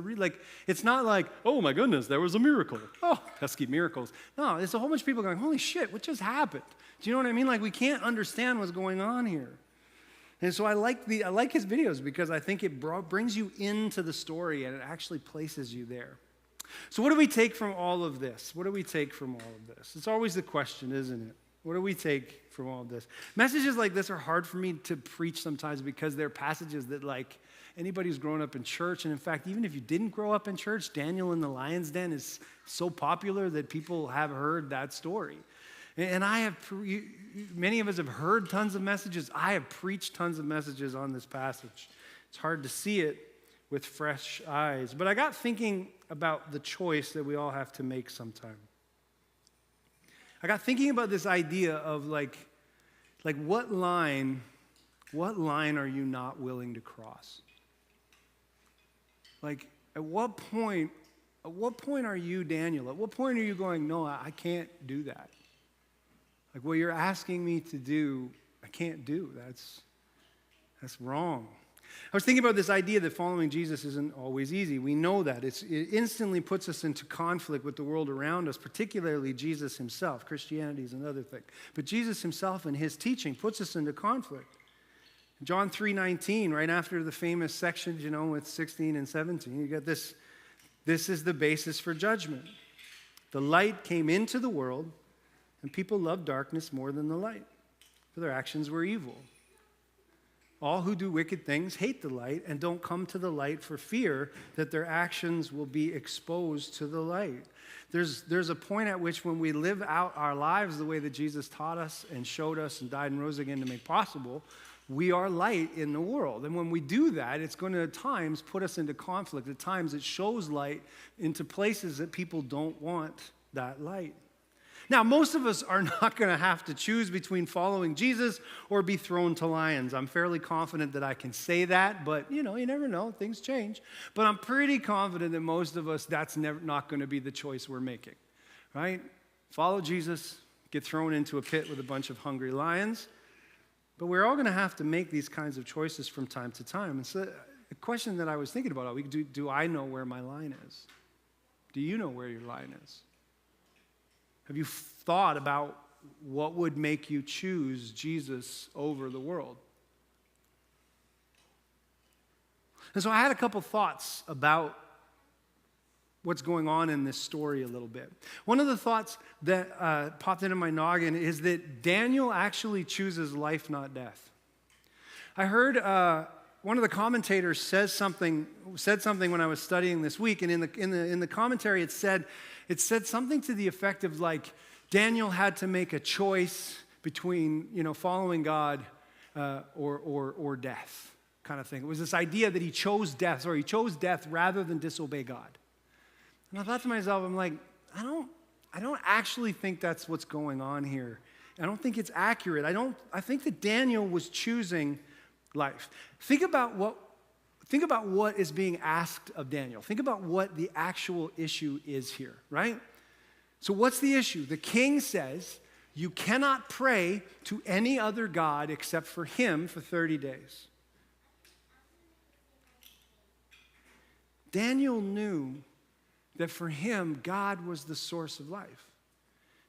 it's not like, oh my goodness, there was a miracle. Oh, pesky miracles. No, it's a whole bunch of people going, holy shit, what just happened? Do you know what I mean? Like, we can't understand what's going on here. And so I like his videos because I think it brings you into the story and it actually places you there. So what do we take from all of this? What do we take from all of this? It's always the question, isn't it? What do we take from all of this? Messages like this are hard for me to preach sometimes because they're passages that, like, anybody who's grown up in church, and in fact, even if you didn't grow up in church, Daniel in the Lion's Den is so popular that people have heard that story. And many of us have heard tons of messages. I have preached tons of messages on this passage. It's hard to see it with fresh eyes. But I got thinking about the choice that we all have to make sometime. I got thinking about this idea of like what line are you not willing to cross? Like, at what point are you, Daniel? At what point are you going, no, I can't do that? Like, what you're asking me to do, I can't do. That's wrong. I was thinking about this idea that following Jesus isn't always easy. We know that. It instantly puts us into conflict with the world around us, particularly Jesus himself. Christianity is another thing. But Jesus himself and his teaching puts us into conflict. John 3:19, right after the famous section, with 16 and 17, you got this. This is the basis for judgment. The light came into the world, and people loved darkness more than the light, for their actions were evil. All who do wicked things hate the light and don't come to the light for fear that their actions will be exposed to the light. There's a point at which when we live out our lives the way that Jesus taught us and showed us and died and rose again to make possible, we are light in the world. And when we do that, it's going to at times put us into conflict. At times it shows light into places that people don't want that light. Now, most of us are not going to have to choose between following Jesus or be thrown to lions. I'm fairly confident that I can say that, but, you never know. Things change. But I'm pretty confident that most of us, that's not going to be the choice we're making, right? Follow Jesus, get thrown into a pit with a bunch of hungry lions. But we're all going to have to make these kinds of choices from time to time. And so the question that I was thinking about, do I know where my line is? Do you know where your line is? Have you thought about what would make you choose Jesus over the world? And so I had a couple thoughts about what's going on in this story a little bit. One of the thoughts that popped into my noggin is that Daniel actually chooses life, not death. I heard one of the commentators said something when I was studying this week, and in the commentary it said something to the effect of like Daniel had to make a choice between following God or death, kind of thing. It was this idea that he chose death rather than disobey God. And I thought to myself, I'm like, I don't actually think that's what's going on here. I don't think it's accurate. I think that Daniel was choosing life. Think about what is being asked of Daniel. Think about what the actual issue is here, right? So what's the issue? The king says, you cannot pray to any other god except for him for 30 days. Daniel knew that for him, God was the source of life.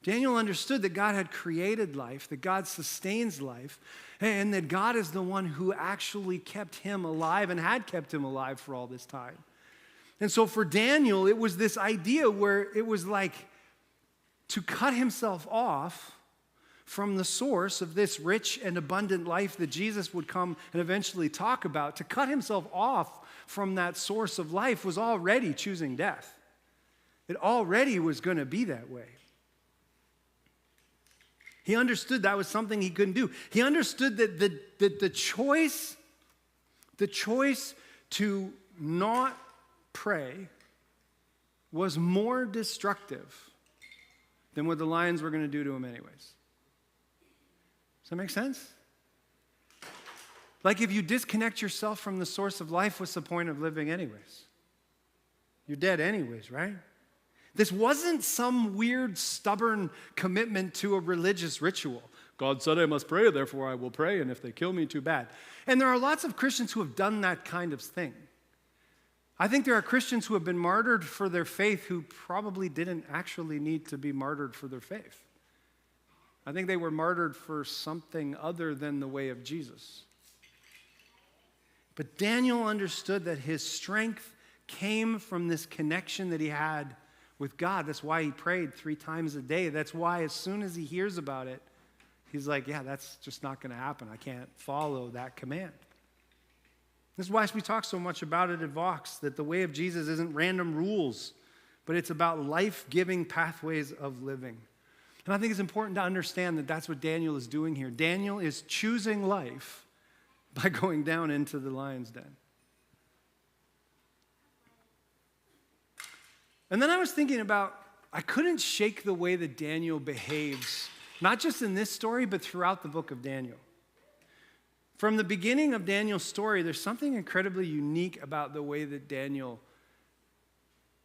Daniel understood that God had created life, that God sustains life, and that God is the one who actually kept him alive and had kept him alive for all this time. And so for Daniel, it was this idea where it was like to cut himself off from the source of this rich and abundant life that Jesus would come and eventually talk about. To cut himself off from that source of life was already choosing death. It already was going to be that way. He understood that was something he couldn't do. He understood that the choice to not pray was more destructive than what the lions were going to do to him anyways. Does that make sense? Like if you disconnect yourself from the source of life, what's the point of living anyways? You're dead anyways, right? This wasn't some weird, stubborn commitment to a religious ritual. God said I must pray, therefore I will pray, and if they kill me, too bad. And there are lots of Christians who have done that kind of thing. I think there are Christians who have been martyred for their faith who probably didn't actually need to be martyred for their faith. I think they were martyred for something other than the way of Jesus. But Daniel understood that his strength came from this connection that he had with God. That's why he prayed 3 times a day. That's why as soon as he hears about it, he's like, yeah, that's just not going to happen. I can't follow that command. This is why we talk so much about it at Vox, that the way of Jesus isn't random rules, but it's about life-giving pathways of living. And I think it's important to understand that that's what Daniel is doing here. Daniel is choosing life by going down into the lion's den. And then I was thinking about, I couldn't shake the way that Daniel behaves, not just in this story, but throughout the book of Daniel. From the beginning of Daniel's story, there's something incredibly unique about the way that Daniel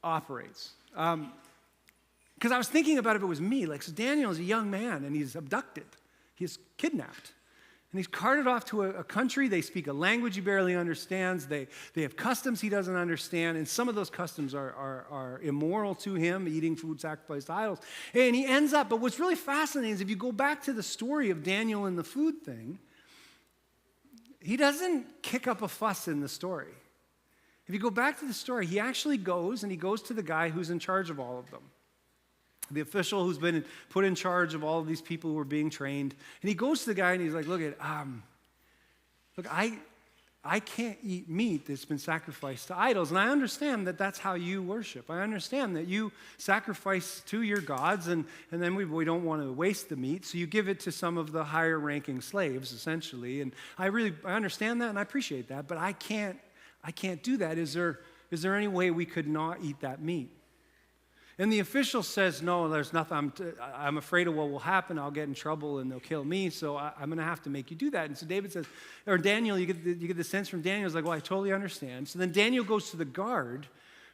operates. Because I was thinking about if it was me, so Daniel is a young man and he's abducted. He's kidnapped. And he's carted off to a country. They speak a language he barely understands. They have customs he doesn't understand. And some of those customs are immoral to him, eating food sacrificed to idols. And he ends up, but what's really fascinating is if you go back to the story of Daniel and the food thing, he doesn't kick up a fuss in the story. If you go back to the story, he actually goes to the guy who's in charge of all of them. The official who's been put in charge of all of these people who are being trained. And he goes to the guy and he's like, look, I can't eat meat that's been sacrificed to idols. And I understand that that's how you worship. I understand that you sacrifice to your gods and then we don't want to waste the meat. So you give it to some of the higher ranking slaves, essentially. And I understand that and I appreciate that, but I can't do that. Is there any way we could not eat that meat? And the official says, no, there's nothing. I'm afraid of what will happen. I'll get in trouble and they'll kill me, so I'm going to have to make you do that. And so David says, or Daniel, you get the sense from Daniel, he's like, well, I totally understand. So then Daniel goes to the guard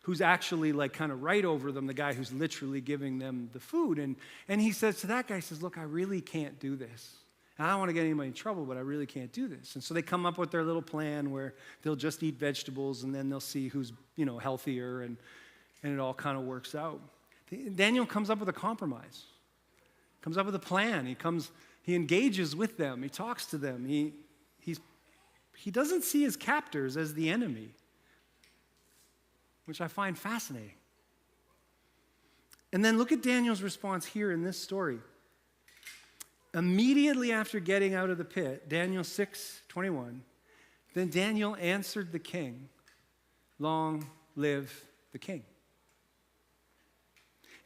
who's actually kind of right over them, the guy who's literally giving them the food. And he says to that guy, he says, look, I really can't do this. And I don't want to get anybody in trouble, but I really can't do this. And so they come up with their little plan where they'll just eat vegetables and then they'll see who's healthier and it all kind of works out. Daniel comes up with a compromise, comes up with a plan. He engages with them. He talks to them. He doesn't see his captors as the enemy, which I find fascinating. And then look at Daniel's response here in this story. Immediately after getting out of the pit, Daniel 6:21, Then Daniel answered the king, "Long live the king."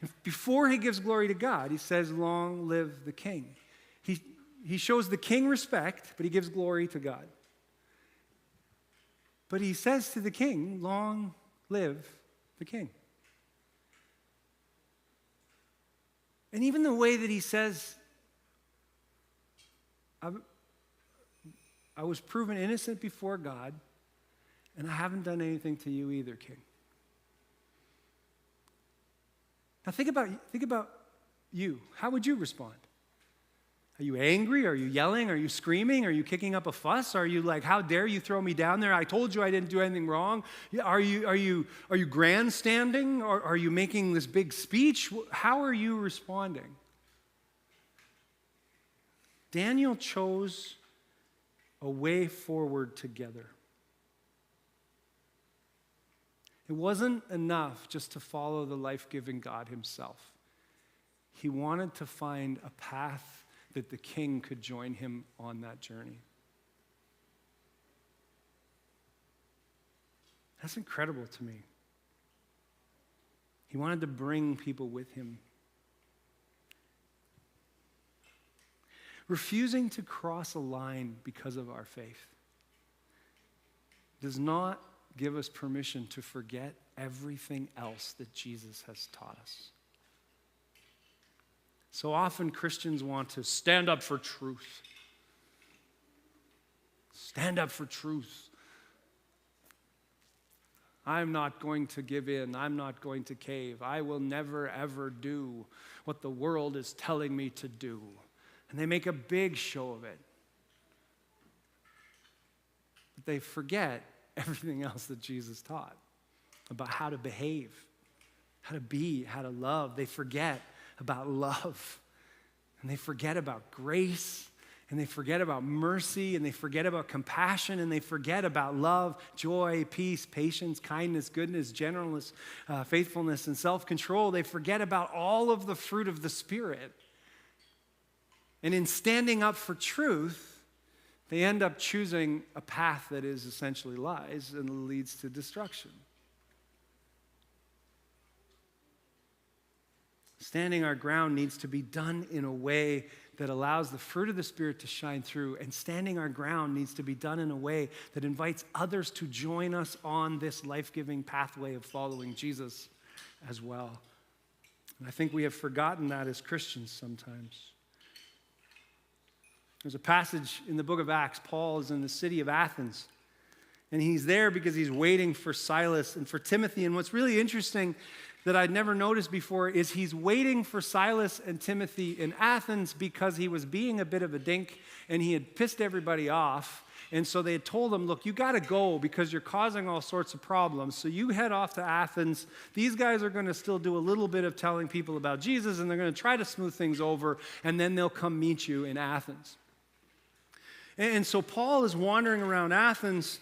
And before he gives glory to God, he says, "Long live the king." He shows the king respect, but he gives glory to God. But he says to the king, "Long live the king." And even the way that he says, I was proven innocent before God, and I haven't done anything to you either, king. Now think about you. How would you respond? Are you angry? Are you yelling? Are you screaming? Are you kicking up a fuss? Are you like, "How dare you throw me down there? I told you I didn't do anything wrong"? Are you grandstanding? Or are you making this big speech? How are you responding? Daniel chose a way forward together. It wasn't enough just to follow the life-giving God himself. He wanted to find a path that the king could join him on that journey. That's incredible to me. He wanted to bring people with him. Refusing to cross a line because of our faith does not give us permission to forget everything else that Jesus has taught us. So often Christians want to stand up for truth. Stand up for truth. I'm not going to give in. I'm not going to cave. I will never, ever do what the world is telling me to do. And they make a big show of it. But they forget everything else that Jesus taught about how to behave, how to be, how to love. They forget about love, and they forget about grace, and they forget about mercy, and they forget about compassion, and they forget about love, joy, peace, patience, kindness, goodness, gentleness, faithfulness, and self-control. They forget about all of the fruit of the Spirit. And in standing up for truth, they end up choosing a path that is essentially lies and leads to destruction. Standing our ground needs to be done in a way that allows the fruit of the Spirit to shine through. And standing our ground needs to be done in a way that invites others to join us on this life-giving pathway of following Jesus as well. And I think we have forgotten that as Christians sometimes. There's a passage in the book of Acts. Paul is in the city of Athens. And he's there because he's waiting for Silas and for Timothy. And what's really interesting that I'd never noticed before is he's waiting for Silas and Timothy in Athens because he was being a bit of a dink and he had pissed everybody off. And so they had told him, "Look, you got to go because you're causing all sorts of problems. So you head off to Athens. These guys are going to still do a little bit of telling people about Jesus, and they're going to try to smooth things over, and then they'll come meet you in Athens." And so Paul is wandering around Athens,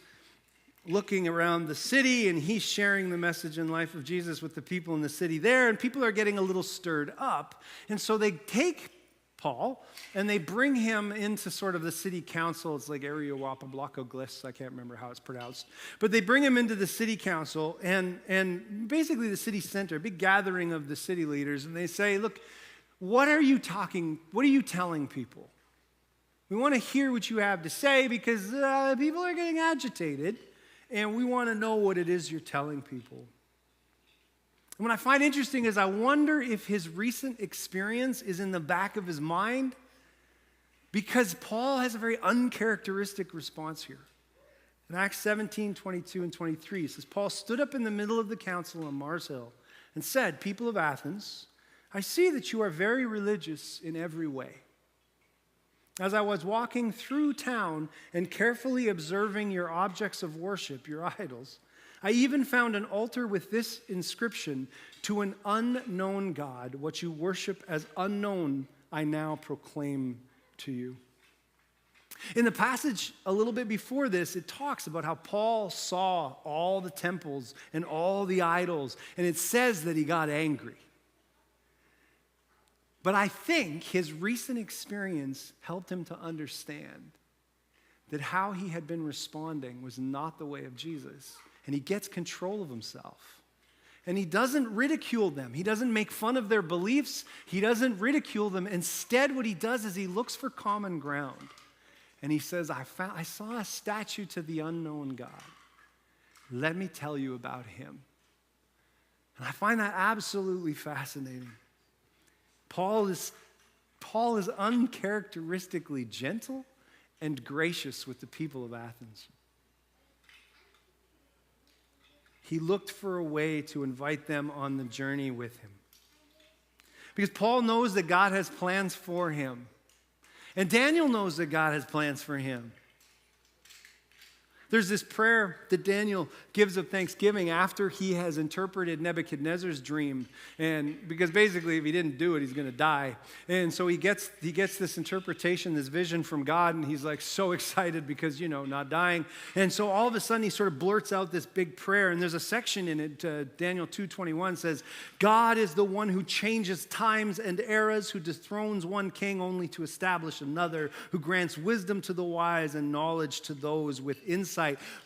looking around the city, and he's sharing the message and life of Jesus with the people in the city there, and people are getting a little stirred up. And so they take Paul, and they bring him into sort of the city council. It's like Areopaglottis, I can't remember how it's pronounced. But they bring him into the city council, and basically the city center, a big gathering of the city leaders, and they say, "Look, what are you telling people? We want to hear what you have to say because people are getting agitated, and we want to know what it is you're telling people." And what I find interesting is I wonder if his recent experience is in the back of his mind, because Paul has a very uncharacteristic response here. In Acts 17, 22 and 23, it says, "Paul stood up in the middle of the council on Mars Hill and said, 'People of Athens, I see that you are very religious in every way. As I was walking through town and carefully observing your objects of worship, your idols, I even found an altar with this inscription, "To an unknown God, what you worship as unknown, I now proclaim to you." In the passage a little bit before this, it talks about how Paul saw all the temples and all the idols, and it says that he got angry. But I think his recent experience helped him to understand that how he had been responding was not the way of Jesus. And he gets control of himself. And he doesn't ridicule them. He doesn't make fun of their beliefs. He doesn't ridicule them. Instead, what he does is he looks for common ground. And he says, I saw a statue to the unknown God. Let me tell you about him. And I find that absolutely fascinating. Paul is uncharacteristically gentle and gracious with the people of Athens. He looked for a way to invite them on the journey with him. Because Paul knows that God has plans for him. And Daniel knows that God has plans for him. There's this prayer that Daniel gives of thanksgiving after he has interpreted Nebuchadnezzar's dream. And because basically if he didn't do it, he's going to die. And so he gets this interpretation, this vision from God, and he's like so excited because, not dying. And so all of a sudden he sort of blurts out this big prayer. And there's a section in it, Daniel 2:21 says, God is the one who changes times and eras, who dethrones one king only to establish another, who grants wisdom to the wise and knowledge to those with insight.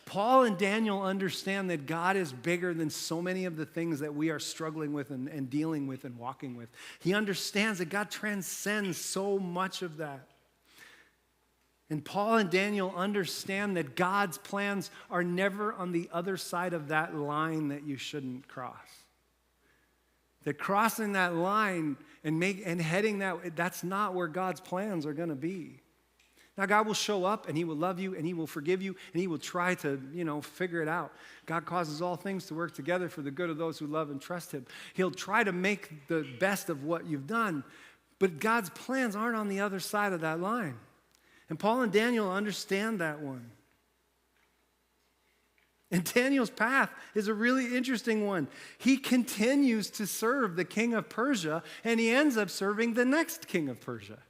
Paul and Daniel understand that God is bigger than so many of the things that we are struggling with and dealing with and walking with. He understands that God transcends so much of that. And Paul and Daniel understand that God's plans are never on the other side of that line that you shouldn't cross. That crossing that line and heading that's not where God's plans are going to be. Now, God will show up, and he will love you, and he will forgive you, and he will try to, figure it out. God causes all things to work together for the good of those who love and trust him. He'll try to make the best of what you've done, but God's plans aren't on the other side of that line. And Paul and Daniel understand that one. And Daniel's path is a really interesting one. He continues to serve the king of Persia, and he ends up serving the next king of Persia.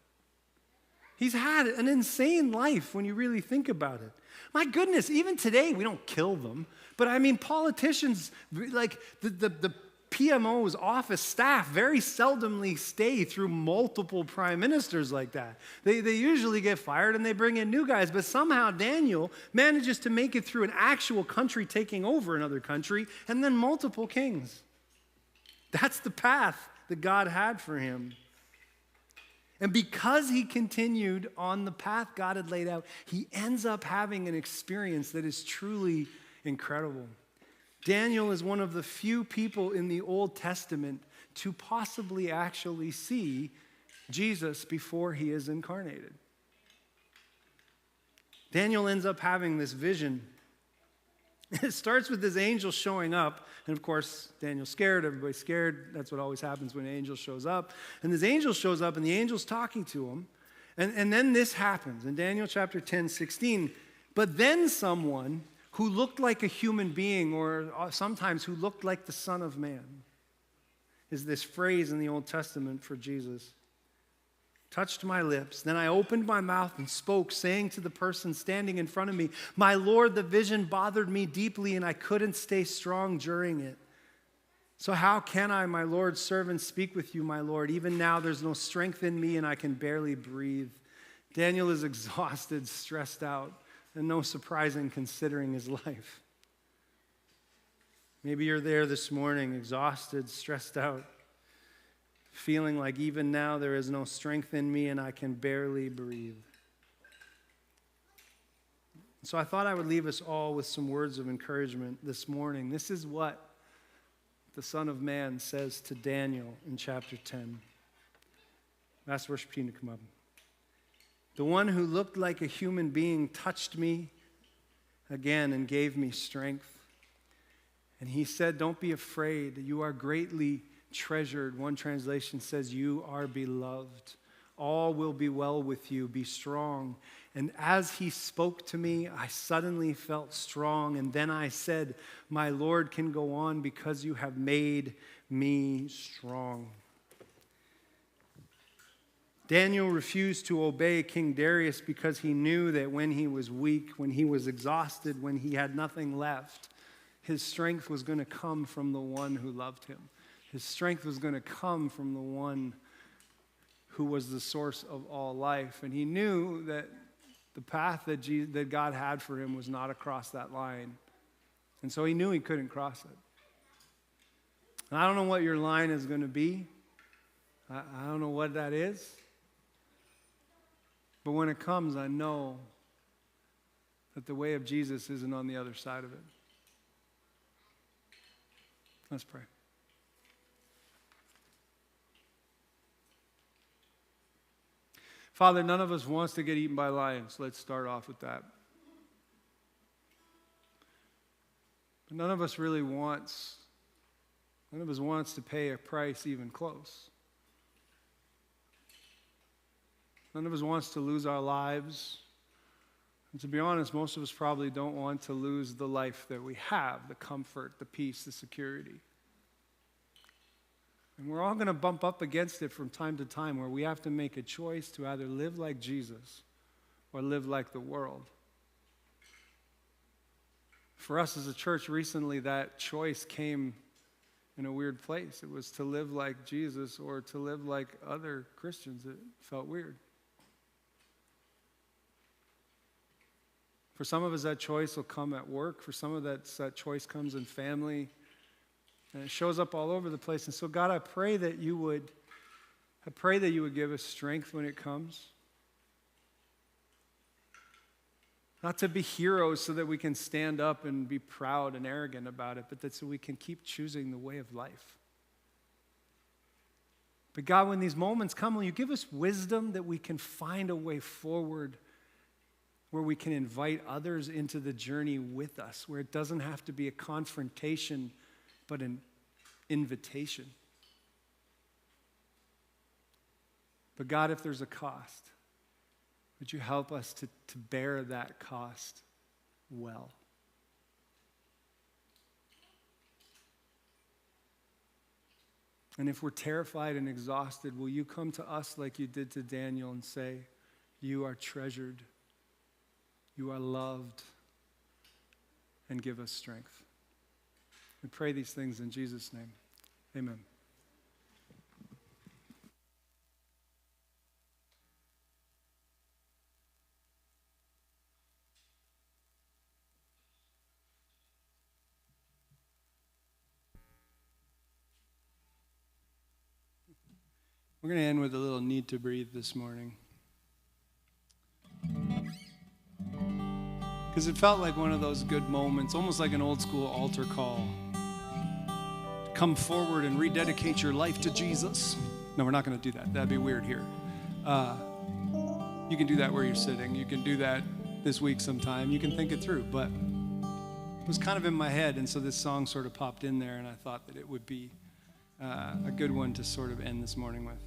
He's had an insane life when you really think about it. My goodness, even today we don't kill them. But politicians, like the PMO's office staff, very seldomly stay through multiple prime ministers like that. They usually get fired and they bring in new guys. But somehow Daniel manages to make it through an actual country taking over another country and then multiple kings. That's the path that God had for him. And because he continued on the path God had laid out, he ends up having an experience that is truly incredible. Daniel is one of the few people in the Old Testament to possibly actually see Jesus before he is incarnated. Daniel ends up having this vision. It starts with this angel showing up. And of course, Daniel's scared. Everybody's scared. That's what always happens when an angel shows up. And this angel shows up, and the angel's talking to him. And then this happens in Daniel chapter 10:16. But then someone who looked like a human being, or sometimes who looked like the Son of Man, is this phrase in the Old Testament for Jesus, touched my lips. Then I opened my mouth and spoke, saying to the person standing in front of me, my Lord, the vision bothered me deeply and I couldn't stay strong during it. So how can I, my Lord's servant, speak with you, my Lord? Even now there's no strength in me and I can barely breathe. Daniel is exhausted, stressed out, and no surprising considering his life. Maybe you're there this morning, exhausted, stressed out, feeling like even now there is no strength in me and I can barely breathe. So I thought I would leave us all with some words of encouragement this morning. This is what the Son of Man says to Daniel in chapter 10. Ask the worship team to come up. The one who looked like a human being touched me again and gave me strength. And he said, don't be afraid. You are greatly treasured. One translation says, you are beloved. All will be well with you. Be strong. And as he spoke to me, I suddenly felt strong. And then I said, my Lord can go on because you have made me strong. Daniel refused to obey King Darius because he knew that when he was weak, when he was exhausted, when he had nothing left, his strength was going to come from the one who loved him. His strength was going to come from the one who was the source of all life. And he knew that The path that God had for him was not across that line. And so he knew he couldn't cross it. And I don't know what your line is going to be. I don't know what that is. But when it comes, I know that the way of Jesus isn't on the other side of it. Let's pray. Father, none of us wants to get eaten by lions. Let's start off with that. But none of us wants to pay a price even close. None of us wants to lose our lives. And to be honest, most of us probably don't want to lose the life that we have, the comfort, the peace, the security. And we're all going to bump up against it from time to time where we have to make a choice to either live like Jesus or live like the world. For us as a church recently, that choice came in a weird place. It was to live like Jesus or to live like other Christians. It felt weird. For some of us, that choice will come at work. For some of us, that choice comes in family. And it shows up all over the place. And so, God, I pray that you would give us strength when it comes. Not to be heroes so that we can stand up and be proud and arrogant about it, but that so we can keep choosing the way of life. But God, when these moments come, will you give us wisdom that we can find a way forward where we can invite others into the journey with us, where it doesn't have to be a confrontation, but an invitation. But God, if there's a cost, would you help us to bear that cost well? And if we're terrified and exhausted, will you come to us like you did to Daniel and say, you are treasured, you are loved, and give us strength. We pray these things in Jesus' name. Amen. We're going to end with a little need to breathe this morning. Because it felt like one of those good moments, almost like an old school altar call. Come forward and rededicate your life to Jesus. No, we're not going to do that. That'd be weird here. You can do that where you're sitting. You can do that this week sometime. You can think it through. But it was kind of in my head, and so this song sort of popped in there, and I thought that it would be a good one to sort of end this morning with.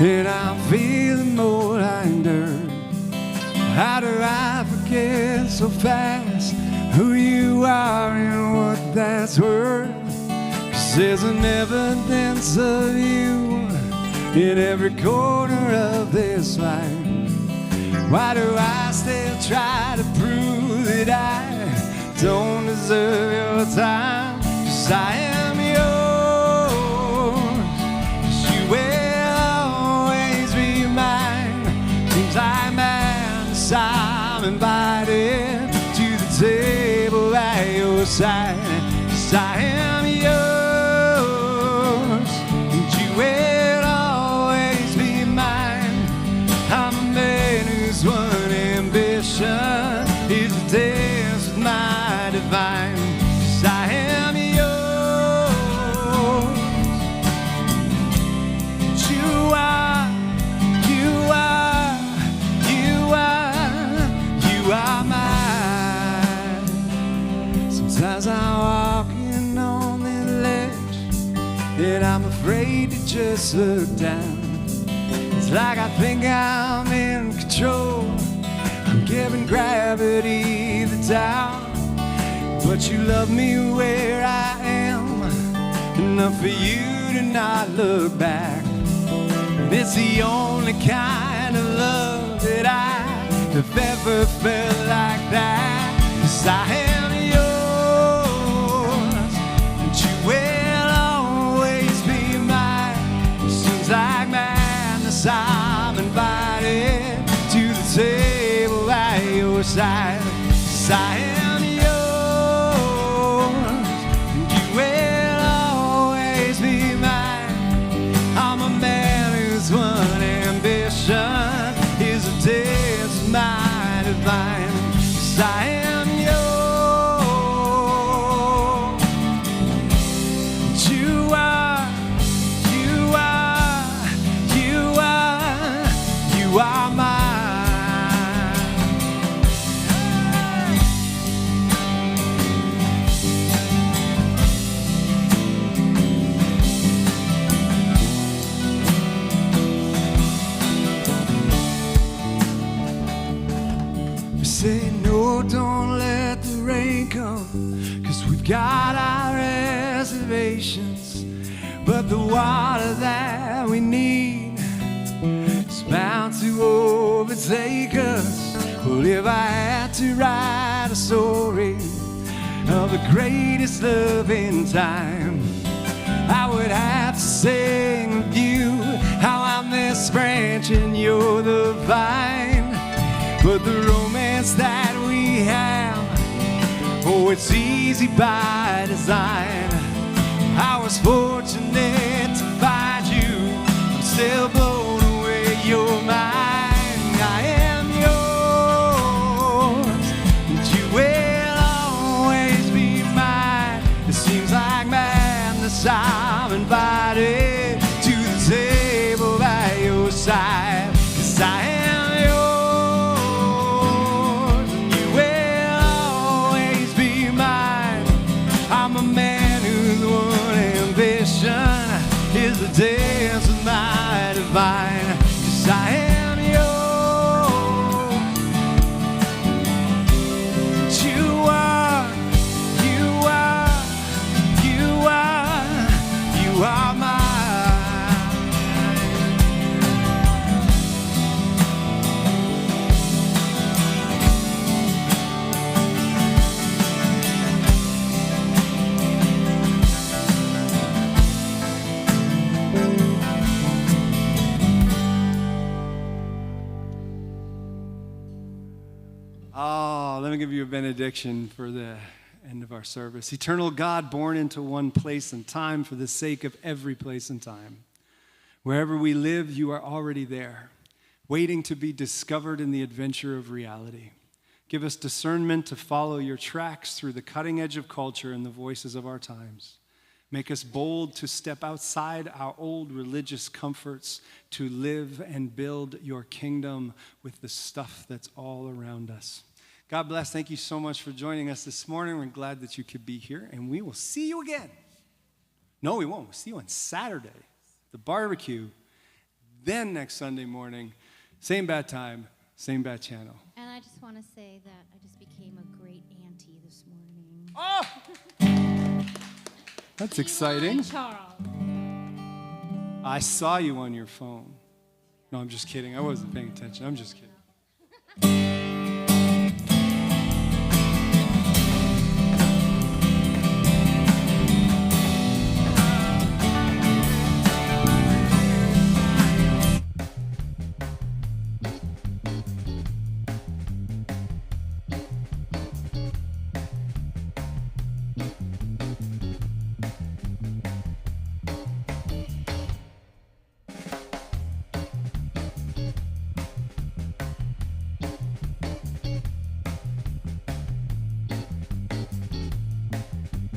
And I'm feeling more like dirt. How do I forget so fast who you are and what that's worth? 'Cause there's an evidence of you in every corner of this life. Why do I still try to prove that I don't deserve your time? 'Cause I am yours. 'Cause you will I'm invited to the table at your side. 'Cause I am yours, and you will always be mine. I'm a man whose one ambition is to dance with my divine. 'Cause I am yours, you are. Sometimes I'm walking on the ledge, and I'm afraid to just look down. 'Cause like I think I'm in control. I'm giving gravity the doubt. But you love me where I am, enough for you to not look back. And it's the only kind of love that I have ever felt like that. 'Cause I am yours, and you will always be mine. Seems like madness, I'm invited to the table by your side. 'Cause I am is a dance of my divine. 'Cause I am yours. You are, you are, you are, you are mine. Say no, don't let the rain come, 'cause we've got our reservations. But the water that we need is bound to overtake us. Well, if I had to write a story of the greatest love in time, I would have to sing with you how I'm this branch and you're the vine. But the romance that we have, oh, it's easy by design. I was fortunate to find you. I'm still blown away. You're mine. I am yours, and you will always be mine. It seems like madness, I'm invited to the table by your side. 'Cause I am is the dance of my divine. 'Cause I am yours. You are, you are, you are, you are mine. Oh, let me give you a benediction for the end of our service. Eternal God, born into one place and time for the sake of every place and time. Wherever we live, you are already there, waiting to be discovered in the adventure of reality. Give us discernment to follow your tracks through the cutting edge of culture and the voices of our times. Make us bold to step outside our old religious comforts to live and build your kingdom with the stuff that's all around us. God bless. Thank you so much for joining us this morning. We're glad that you could be here, and we will see you again. No, we won't. We'll see you on Saturday, the barbecue. Then next Sunday morning, same bad time, same bad channel. And I just want to say that I just became a great auntie this morning. Oh! That's exciting. Charles. I saw you on your phone. No, I'm just kidding. I wasn't paying attention. I'm just kidding.